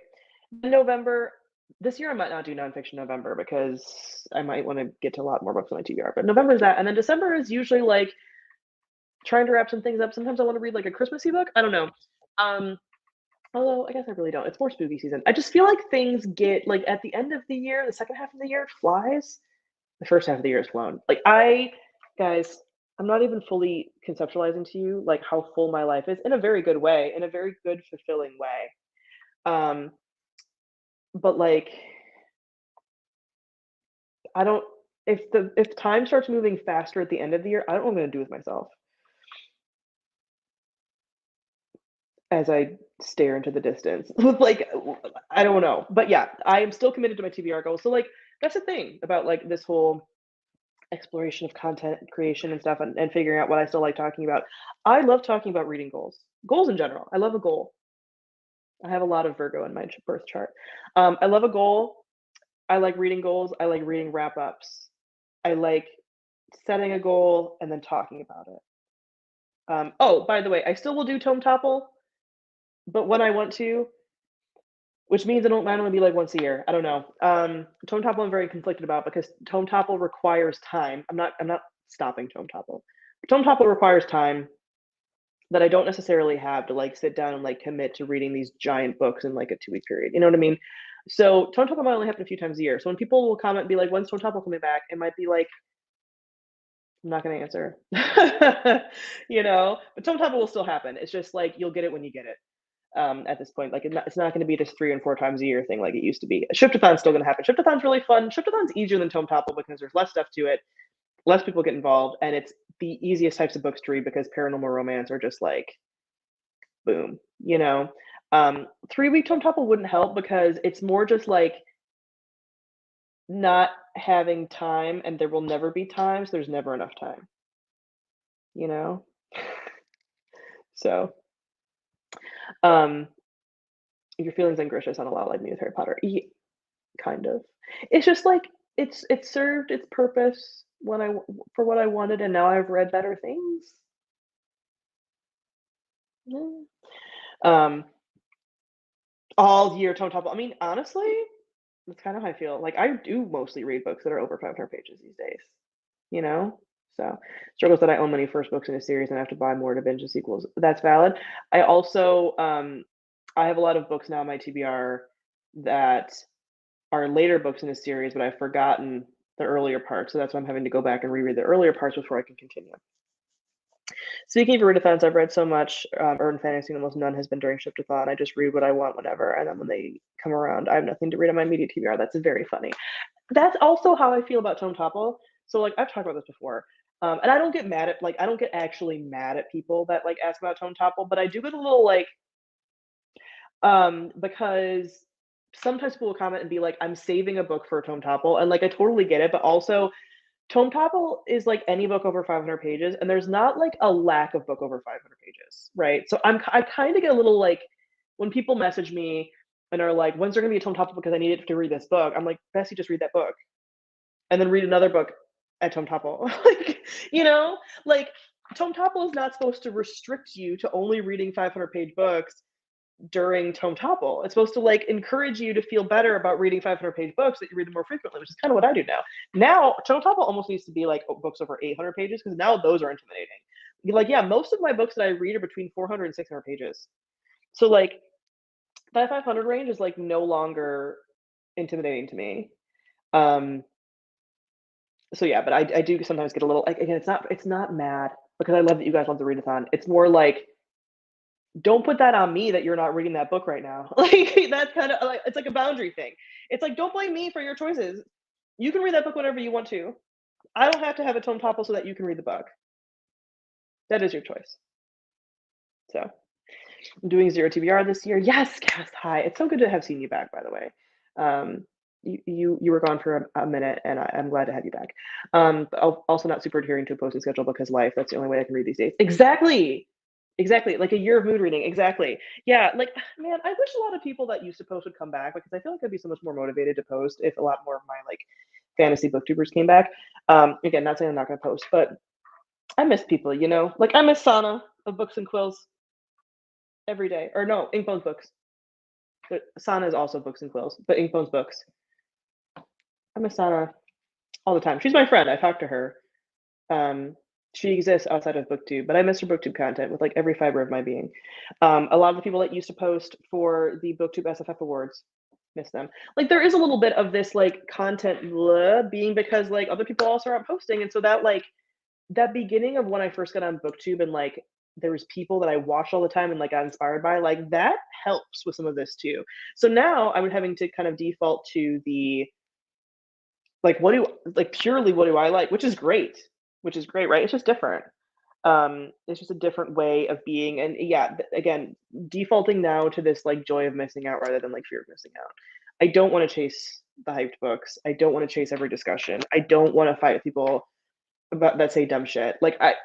November, this year I might not do nonfiction November because I might want to get to a lot more books on my TBR. But November is that, and then December is usually like trying to wrap some things up. Sometimes I want to read like a Christmassy book. I don't know. Um, Although I guess I really don't. It's more spooky season. I just feel like things get like at the end of the year, the second half of the year flies. The first half of the year is flown. Like guys, I'm not even fully conceptualizing to you like how full my life is in a very good way, in a very good, fulfilling way. Um, but like I don't if time starts moving faster at the end of the year, I don't know what I'm gonna do with myself as I stare into the distance. Like I don't know. But yeah, I am still committed to my TBR goals. So like that's the thing about like this whole exploration of content creation and stuff and figuring out what I still like talking about. I love talking about reading goals. Goals in general. I love a goal. I have a lot of Virgo in my birth chart. I love a goal. I like reading goals. I like reading wrap ups. I like setting a goal and then talking about it. Oh, by the way, I still will do Tome Topple, but when I want to, which means I don't mind only be like once a year. I don't know. Tome Topple I'm very conflicted about because Tome Topple requires time. I'm not stopping Tome Topple. Tome Topple requires time that I don't necessarily have to like sit down and like commit to reading these giant books in like a 2 week period. You know what I mean? So Tome Topple might only happen a few times a year. So when people will comment and be like, when's Tome Topple coming back? It might be like, I'm not gonna answer. You know? But Tome Topple will still happen. It's just like you'll get it when you get it. at this point. Like it's not going to be this 3 and 4 times a year thing like it used to be. Shiftathon's still going to happen. Shiftathon's really fun. Shiftathon's easier than Tome Topple because there's less stuff to it, less people get involved, and it's the easiest types of books to read because paranormal romance are just like boom, 3-week Tome Topple wouldn't help because it's more just like not having time, and there will never be time, so there's never enough time, you know? So, um, your feelings and Grishas on a lot like me with Harry Potter. Kind of. It's just like it served its purpose for what I wanted, and now I've read better things. Yeah. Um, all year Tome Topple. I mean, honestly, that's kind of how I feel. Like I do mostly read books that are over 500 pages these days. You know? So struggles that I own many first books in a series and I have to buy more to binge the sequels. That's valid. I also I have a lot of books now in my TBR that are later books in a series, but I've forgotten the earlier parts. So that's why I'm having to go back and reread the earlier parts before I can continue. Speaking of readathons, I've read so much urban fantasy, almost none has been during Shiftathon. I just read what I want whenever, and then when they come around, I have nothing to read on my immediate TBR. That's very funny. That's also how I feel about Tome Topple. So like I've talked about this before. And I don't get mad at I don't get actually mad at people that like ask about Tome Topple, but I do get a little like because sometimes people will comment and be like, I'm saving a book for a Tome Topple, and like I totally get it, but also Tome Topple is like any book over 500 pages, and there's not like a lack of book over 500 pages, right? So I kind of get a little like when people message me and are like, when's there gonna be a Tome Topple because I needed to read this book? I'm like, Bessie, just read that book, and then read another book at Tome Topple. Like, like Tome Topple is not supposed to restrict you to only reading 500-page books during Tome Topple. It's supposed to like encourage you to feel better about reading 500-page books that you read them more frequently, which is kind of what I do now. Now, Tome Topple almost needs to be like books over 800 pages because now those are intimidating. Like, yeah, most of my books that I read are between 400 and 600 pages. So like that 500 range is like no longer intimidating to me. So yeah, but I do sometimes get a little like again, it's not mad because I love that you guys love the readathon. It's more like don't put that on me that you're not reading that book right now. Like that's kind of like it's like a boundary thing. It's like don't blame me for your choices. You can read that book whenever you want to. I don't have to have a Tome Topple so that you can read the book. That is your choice. So I'm doing zero TBR this year. Yes, Cass, hi. It's so good to have seen you back, by the way. You were gone for a minute, and I'm glad to have you back. But also not super adhering to a posting schedule because life. That's the only way I can read these days. Exactly. Like a year of mood reading. Exactly. Yeah. Like, man, I wish a lot of people that used to post would come back because I feel like I'd be so much more motivated to post if a lot more of my like fantasy booktubers came back. Again, not saying I'm not going to post, but I miss people. Like I miss Sana of Books and Quills every day. Or no, Inkbones Books. But Sana is also Books and Quills, but Inkbones Books. I miss Sana all the time. She's my friend. I talk to her. She exists outside of BookTube, but I miss her BookTube content with like every fiber of my being. A lot of the people that used to post for the BookTube SFF Awards, miss them. Like there is a little bit of this like content being because like other people also aren't posting, and so that like that beginning of when I first got on BookTube and like there was people that I watched all the time and like got inspired by, like that helps with some of this too. So now I'm having to kind of default to the like purely what do I like, which is great, right? It's just different. It's just a different way of being, and yeah, again, defaulting now to this like joy of missing out rather than like fear of missing out. I don't want to chase the hyped books. I don't want to chase every discussion. I don't want to fight with people about that say dumb shit. Like I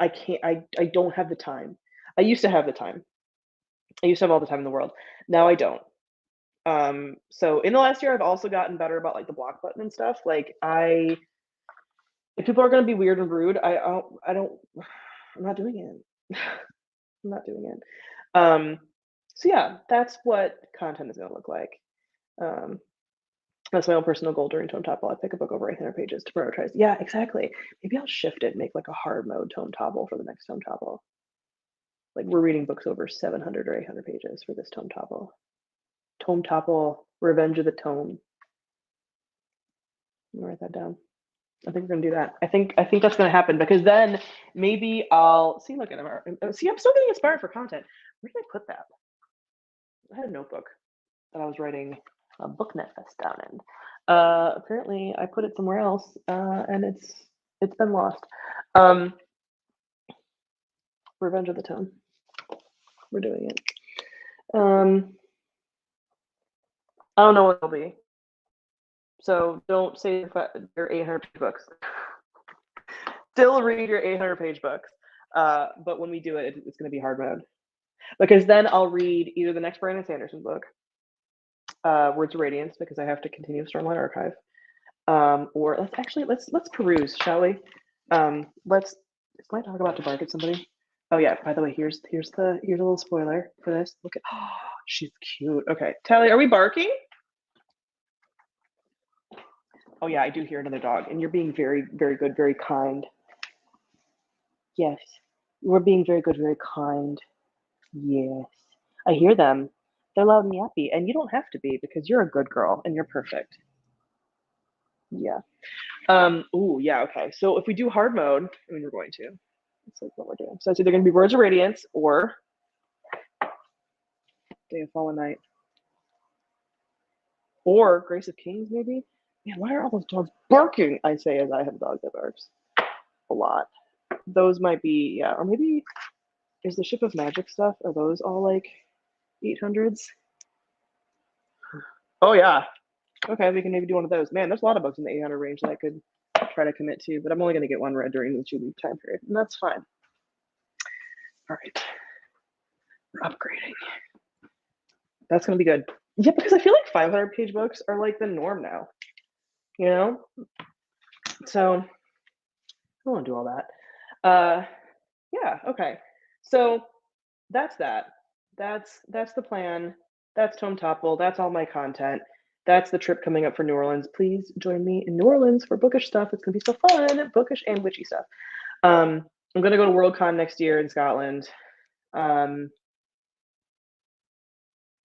can't. I don't have the time. I used to have the time. I used to have all the time in the world. Now I don't. So in the last year, I've also gotten better about like the block button and stuff. Like if people are going to be weird and rude, I'm not doing it. I'm not doing it. So yeah, that's what content is going to look like. That's my own personal goal during Tome Topple. I pick a book over 800 pages to prioritize. Yeah, exactly. Maybe I'll shift it, make like a hard mode Tome Topple for the next Tome Topple. Like we're reading books over 700 or 800 pages for this Tome Topple. Tome Topple, Revenge of the Tome. I'll write that down. I think we're gonna do that. I think that's gonna happen because then maybe I'll see. Look at him. See, I'm still getting inspired for content. Where did I put that? I had a notebook that I was writing a BookNet Fest down in. Apparently I put it somewhere else, and it's been lost. Um, Revenge of the Tone. We're doing it. I don't know what it'll be. So don't say your 800-page books. Still read your 800-page books. But when we do it, it's going to be hard mode. Because then I'll read either the next Brandon Sanderson book, Words of Radiance, because I have to continue Stormlight Archive. Or let's peruse, shall we? Is my dog about to bark at somebody? Oh yeah, by the way, here's a little spoiler for this. Look at, oh, she's cute. Okay, Tally, are we barking? Oh yeah, I do hear another dog, and you're being very, very good, very kind. Yes, we're being very good, very kind. Yes, I hear them. They're loud and yappy, and you don't have to be because you're a good girl and you're perfect. Yeah. Ooh, yeah, okay. So if we do hard mode, I mean, we're going to. It's like what we're doing. So it's either going to be Words of Radiance or Day of Fallen Night or Grace of Kings, maybe. Man, why are all those dogs barking? I say as I have a dog that barks a lot. Those might be, yeah, or maybe is the Ship of Magic stuff? Are those all like 800s? Oh yeah. Okay, we can maybe do one of those. Man, there's a lot of books in the 800 range that I could try to commit to, but I'm only going to get one read during the 2-week time period, and that's fine. All right, we're upgrading. That's going to be good. Yeah, because I feel like 500-page books are like the norm now, you know? So I don't want to do all that. Yeah, okay. So that's that. That's the plan. That's Tome Topple. That's all my content. That's the trip coming up for New Orleans. Please join me in New Orleans for bookish stuff. It's gonna be so fun, bookish and witchy stuff. I'm gonna go to Worldcon next year in Scotland. Yeah.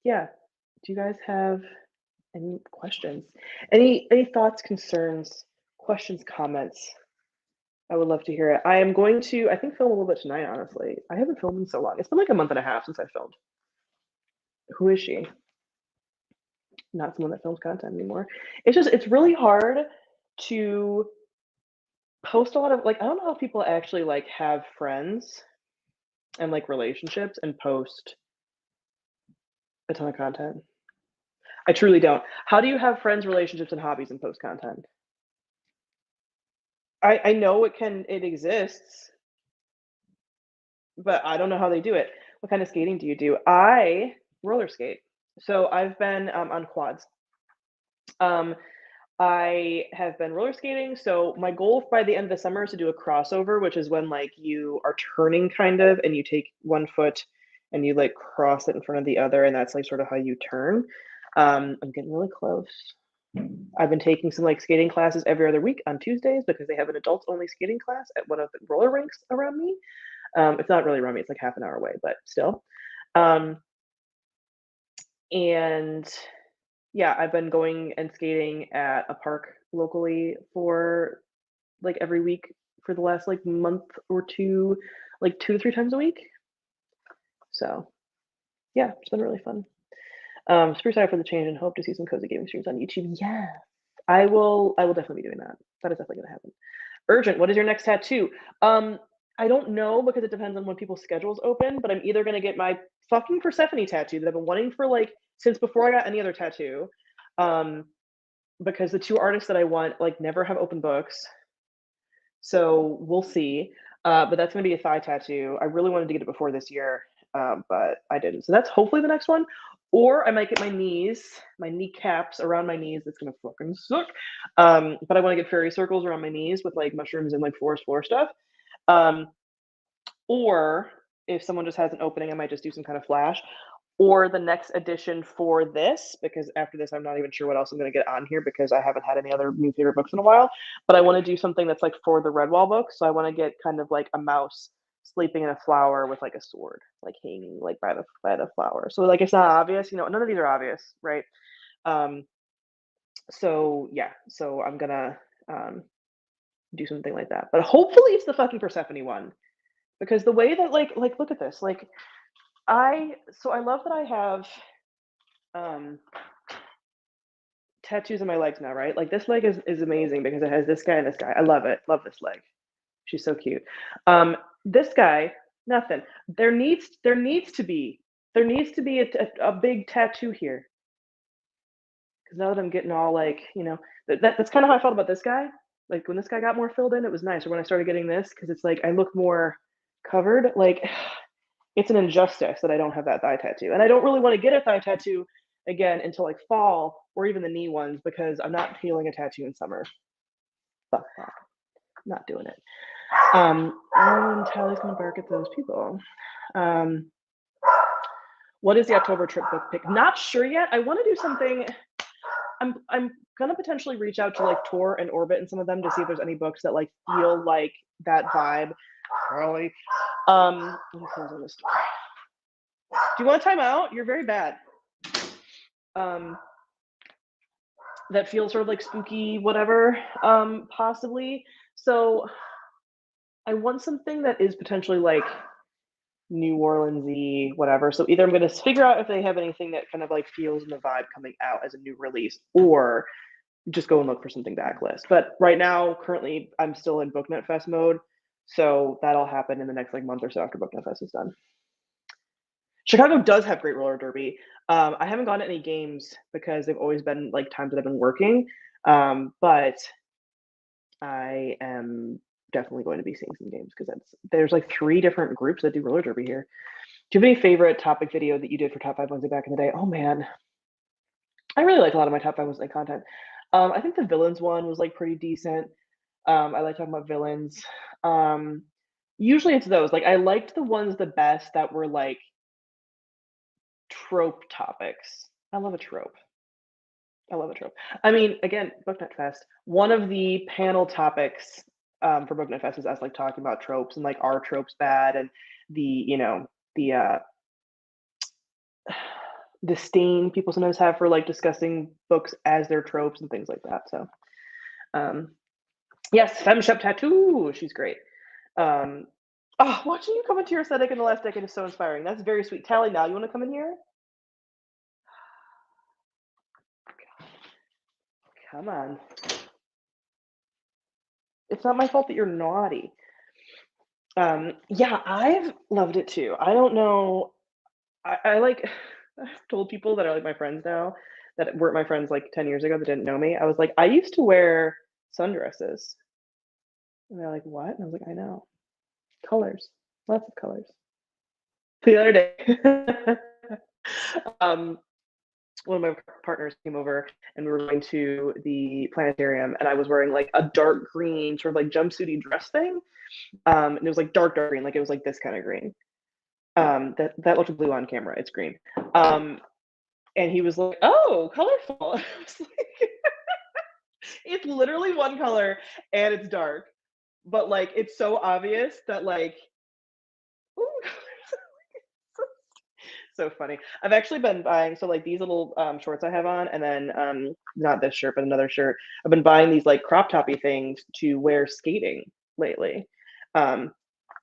Do you guys have any questions? Any thoughts, concerns, questions, comments? I would love to hear it. I am going to, I think, film a little bit tonight, honestly. I haven't filmed in so long. It's been like a month and a half since I filmed. Who is she? Not someone that films content anymore. It's really hard to post a lot of, like, I don't know how people actually like have friends and like relationships and post a ton of content. I truly don't. How do you have friends, relationships, and hobbies and post content? I know it exists, but I don't know how they do it. What kind of skating do you do? I roller skate. So I've been on quads. I have been roller skating. So my goal by the end of the summer is to do a crossover, which is when like you are turning kind of, and you take one foot and you like cross it in front of the other, and that's like sort of how you turn. I'm getting really close. I've been taking some like skating classes every other week on Tuesdays because they have an adults only skating class at one of the roller rinks around me. It's not really around me, it's like half an hour away, but still. And yeah, I've been going and skating at a park locally for like every week for the last like month or two, like 2 to 3 times a week. So yeah, it's been really fun. Super excited for the change and hope to see some cozy gaming streams on YouTube. Yeah, I will definitely be doing that. That is definitely gonna happen. Urgent, what is your next tattoo? I don't know because it depends on when people's schedules open, but I'm either gonna get my fucking Persephone tattoo that I've been wanting for like since before I got any other tattoo. Because the 2 artists that I want like never have open books. So we'll see. But that's gonna be a thigh tattoo. I really wanted to get it before this year, but I didn't. So that's hopefully the next one. Or I might get my kneecaps around my knees. That's gonna fucking suck. But I want to get fairy circles around my knees with like mushrooms and like forest floor stuff. Or if someone just has an opening, I might just do some kind of flash. Or the next edition for this, because after this, I'm not even sure what else I'm going to get on here because I haven't had any other new favorite books in a while. But I want to do something that's like for the Redwall book. So I want to get kind of like a mouse sleeping in a flower with like a sword, like hanging like by the flower. So like it's not obvious, none of these are obvious, right? So yeah, so I'm gonna do something like that. But hopefully it's the fucking Persephone one. Because the way that like look at this, like I love that I have um tattoos on my legs now, right? Like this leg is amazing because it has this guy and this guy. I love it. Love this leg. She's so cute. Um, this guy, nothing. There needs to be a big tattoo here because now that I'm getting all like, that's kind of how I felt about this guy. Like when this guy got more filled in, it was nice. Or when I started getting this, because it's like I look more covered. Like it's an injustice that I don't have that thigh tattoo, and I don't really want to get a thigh tattoo again until like fall or even the knee ones because I'm not feeling a tattoo in summer. Fuck that. Not doing it. And Tally's gonna bark at those people. Um, what is the October trip book pick? Not sure yet. I want to do something. I'm gonna potentially reach out to like Tor and Orbit and some of them to see if there's any books that like feel like that vibe. Charlie. Let me close on this door. Do you want to time out? You're very bad. That feels sort of like spooky, whatever, possibly. So I want something that is potentially like New Orleans-y, whatever. So either I'm going to figure out if they have anything that kind of like feels in the vibe coming out as a new release, or just go and look for something backlist. But right now, currently, I'm still in BookNet Fest mode, so that'll happen in the next like month or so after BookNet Fest is done. Chicago does have great roller derby. I haven't gone to any games because they've always been like times that I've been working, but I am definitely going to be seeing some games because there's like 3 different groups that do roller derby here. Do you have any favorite topic video that you did for Top 5 Wednesday back in the day? Oh man, I really like a lot of my Top 5 Wednesday content. I think the villains one was like pretty decent. I like talking about villains. Usually it's those. Like I liked the ones the best that were like trope topics. I love a trope. I love a trope. I mean, again, BookNet Fest. One of the panel topics for BookNet Fest is us like talking about tropes and like are tropes bad and the disdain people sometimes have for like discussing books as their tropes and things like that. So, yes, Femme Shop Tattoo. She's great. Watching you come into your aesthetic in the last decade is so inspiring. That's very sweet. Tally, now you want to come in here? Come on. It's not my fault that you're naughty. Yeah, I've loved it too. I don't know. I like I've told people that are like my friends now that weren't my friends like 10 years ago that didn't know me. I was like, I used to wear sundresses. And they're like, what? And I was like, I know. Colors. Lots of colors. The other day, um, one of my partners came over and we were going to the planetarium and I was wearing like a dark green sort of like jumpsuity dress thing. And it was like dark green, like it was like this kind of green. That looked blue on camera. It's green. And he was like, "Oh, colorful." I was like, it's literally one color and it's dark, but like it's so obvious that like, ooh, so funny. I've actually been buying so like these little shorts I have on, and then not this shirt but another shirt. I've been buying these like crop toppy things to wear skating lately. Um,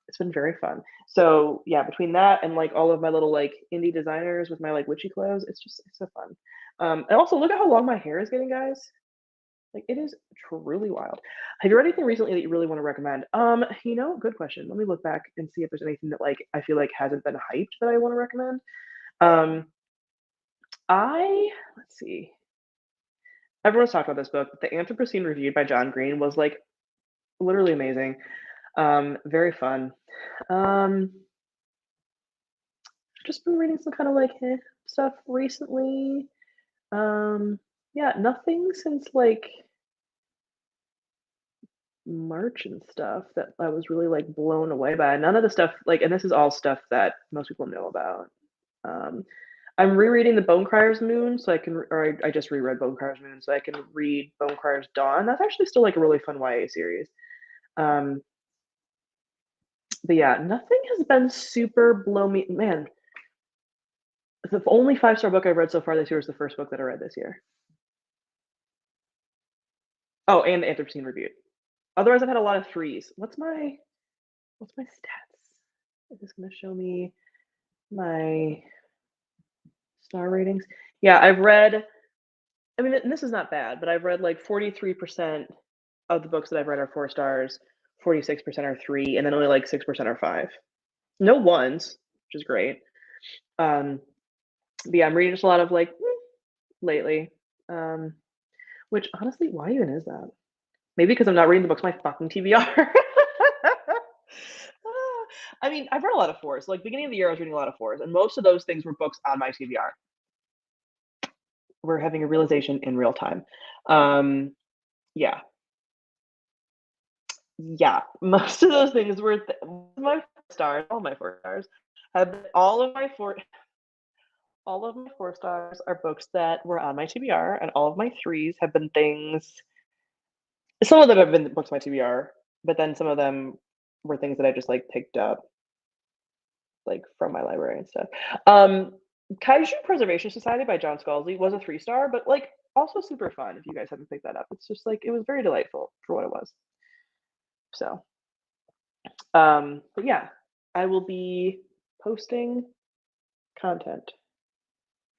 it's been very fun. So yeah, between that and like all of my little like indie designers with my like witchy clothes, it's so fun. And also look at how long my hair is getting, guys. Like it is truly wild. Have you read anything recently that you really want to recommend? Good question. Let me look back and see if there's anything that like I feel like hasn't been hyped that I want to recommend. Um, I let's see. Everyone's talked about this book. The Anthropocene Reviewed by John Green was like literally amazing. Very fun. Um, just been reading some kind of like stuff recently. Yeah, nothing since like March and stuff that I was really like blown away by. None of the stuff like, and this is all stuff that most people know about. Um, I'm rereading the Bonecryer's Moon, so I can, or I just reread Bonecryer's Moon, so I can read Bonecryer's Dawn. That's actually still like a really fun YA series. Um, but yeah, nothing has been super blow me. Man, the only 5-star book I've read so far this year is the first book that I read this year. Oh, and the Anthropocene Reviewed. Otherwise, I've had a lot of 3s. What's my stats? Is this going to show me? my star ratings. Yeah, I've read, I mean, and this is not bad, but I've read like 43% of the books that I've read are 4 stars, 46% are 3, and then only like 6% are 5. No ones, which is great. Um, but yeah, I'm reading just a lot of like lately. Um, which honestly, why even is that? Maybe because I'm not reading the books on my fucking TBR. I mean, I've read a lot of fours. Like beginning of the year, I was reading a lot of fours, and most of those things were books on my TBR. We're having a realization in real time. Yeah, yeah. Most of those things were my 4 stars. All my 4 stars have been, all of my 4 stars are books that were on my TBR, and all of my threes have been things. Some of them have been books on my TBR, but then some of them were things that I just like picked up like from my library and stuff. Um, Kaiju Preservation Society by John Scalzi was a 3 star, but like also super fun if you guys haven't picked that up. It's just like it was very delightful for what it was. So, but yeah, I will be posting content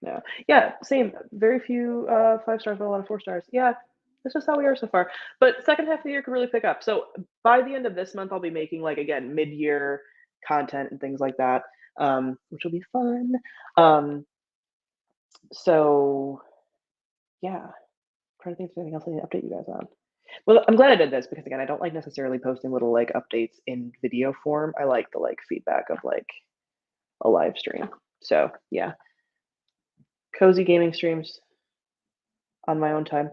now. Yeah, same. Very few 5 stars, but a lot of 4 stars. Yeah, that's just how we are so far. But second half of the year could really pick up. So by the end of this month, I'll be making like again mid-year content and things like that, which will be fun. Um, so yeah, I'm trying to think if there's anything else I need to update you guys on. Well, I'm glad I did this because again, I don't like necessarily posting little like updates in video form. I like the like feedback of like a live stream. So yeah, cozy gaming streams on my own time,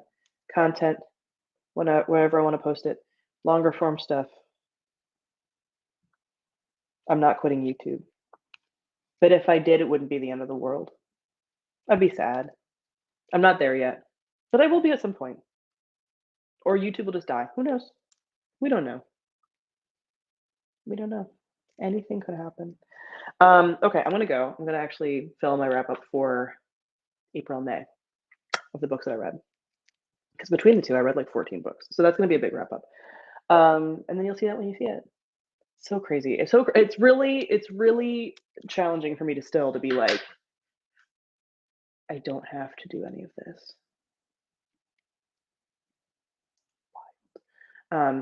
content wherever I want to post it, longer form stuff. I'm not quitting YouTube, but if I did, it wouldn't be the end of the world. I'd be sad. I'm not there yet, but I will be at some point, or YouTube will just die. Who knows? We don't know. We don't know. Anything could happen. Okay, I'm gonna go. I'm gonna actually fill my wrap up for April and May of the books that I read. Because between the two, I read like 14 books, so that's gonna be a big wrap up. And then you'll see that when you see it. So crazy. It's really challenging for me to still to be like, I don't have to do any of this.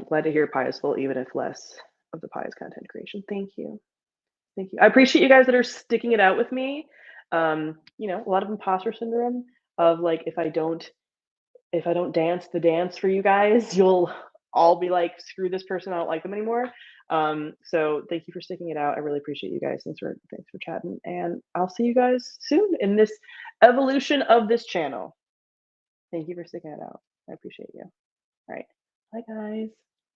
Glad to hear pie is full, even if less of the pie is content creation. Thank you. Thank you. I appreciate you guys that are sticking it out with me. A lot of imposter syndrome of like if I don't dance the dance for you guys, you'll all be like, screw this person, I don't like them anymore. So thank you for sticking it out. I really appreciate you guys. Thanks for chatting. And I'll see you guys soon in this evolution of this channel. Thank you for sticking it out. I appreciate you. All right. Bye guys.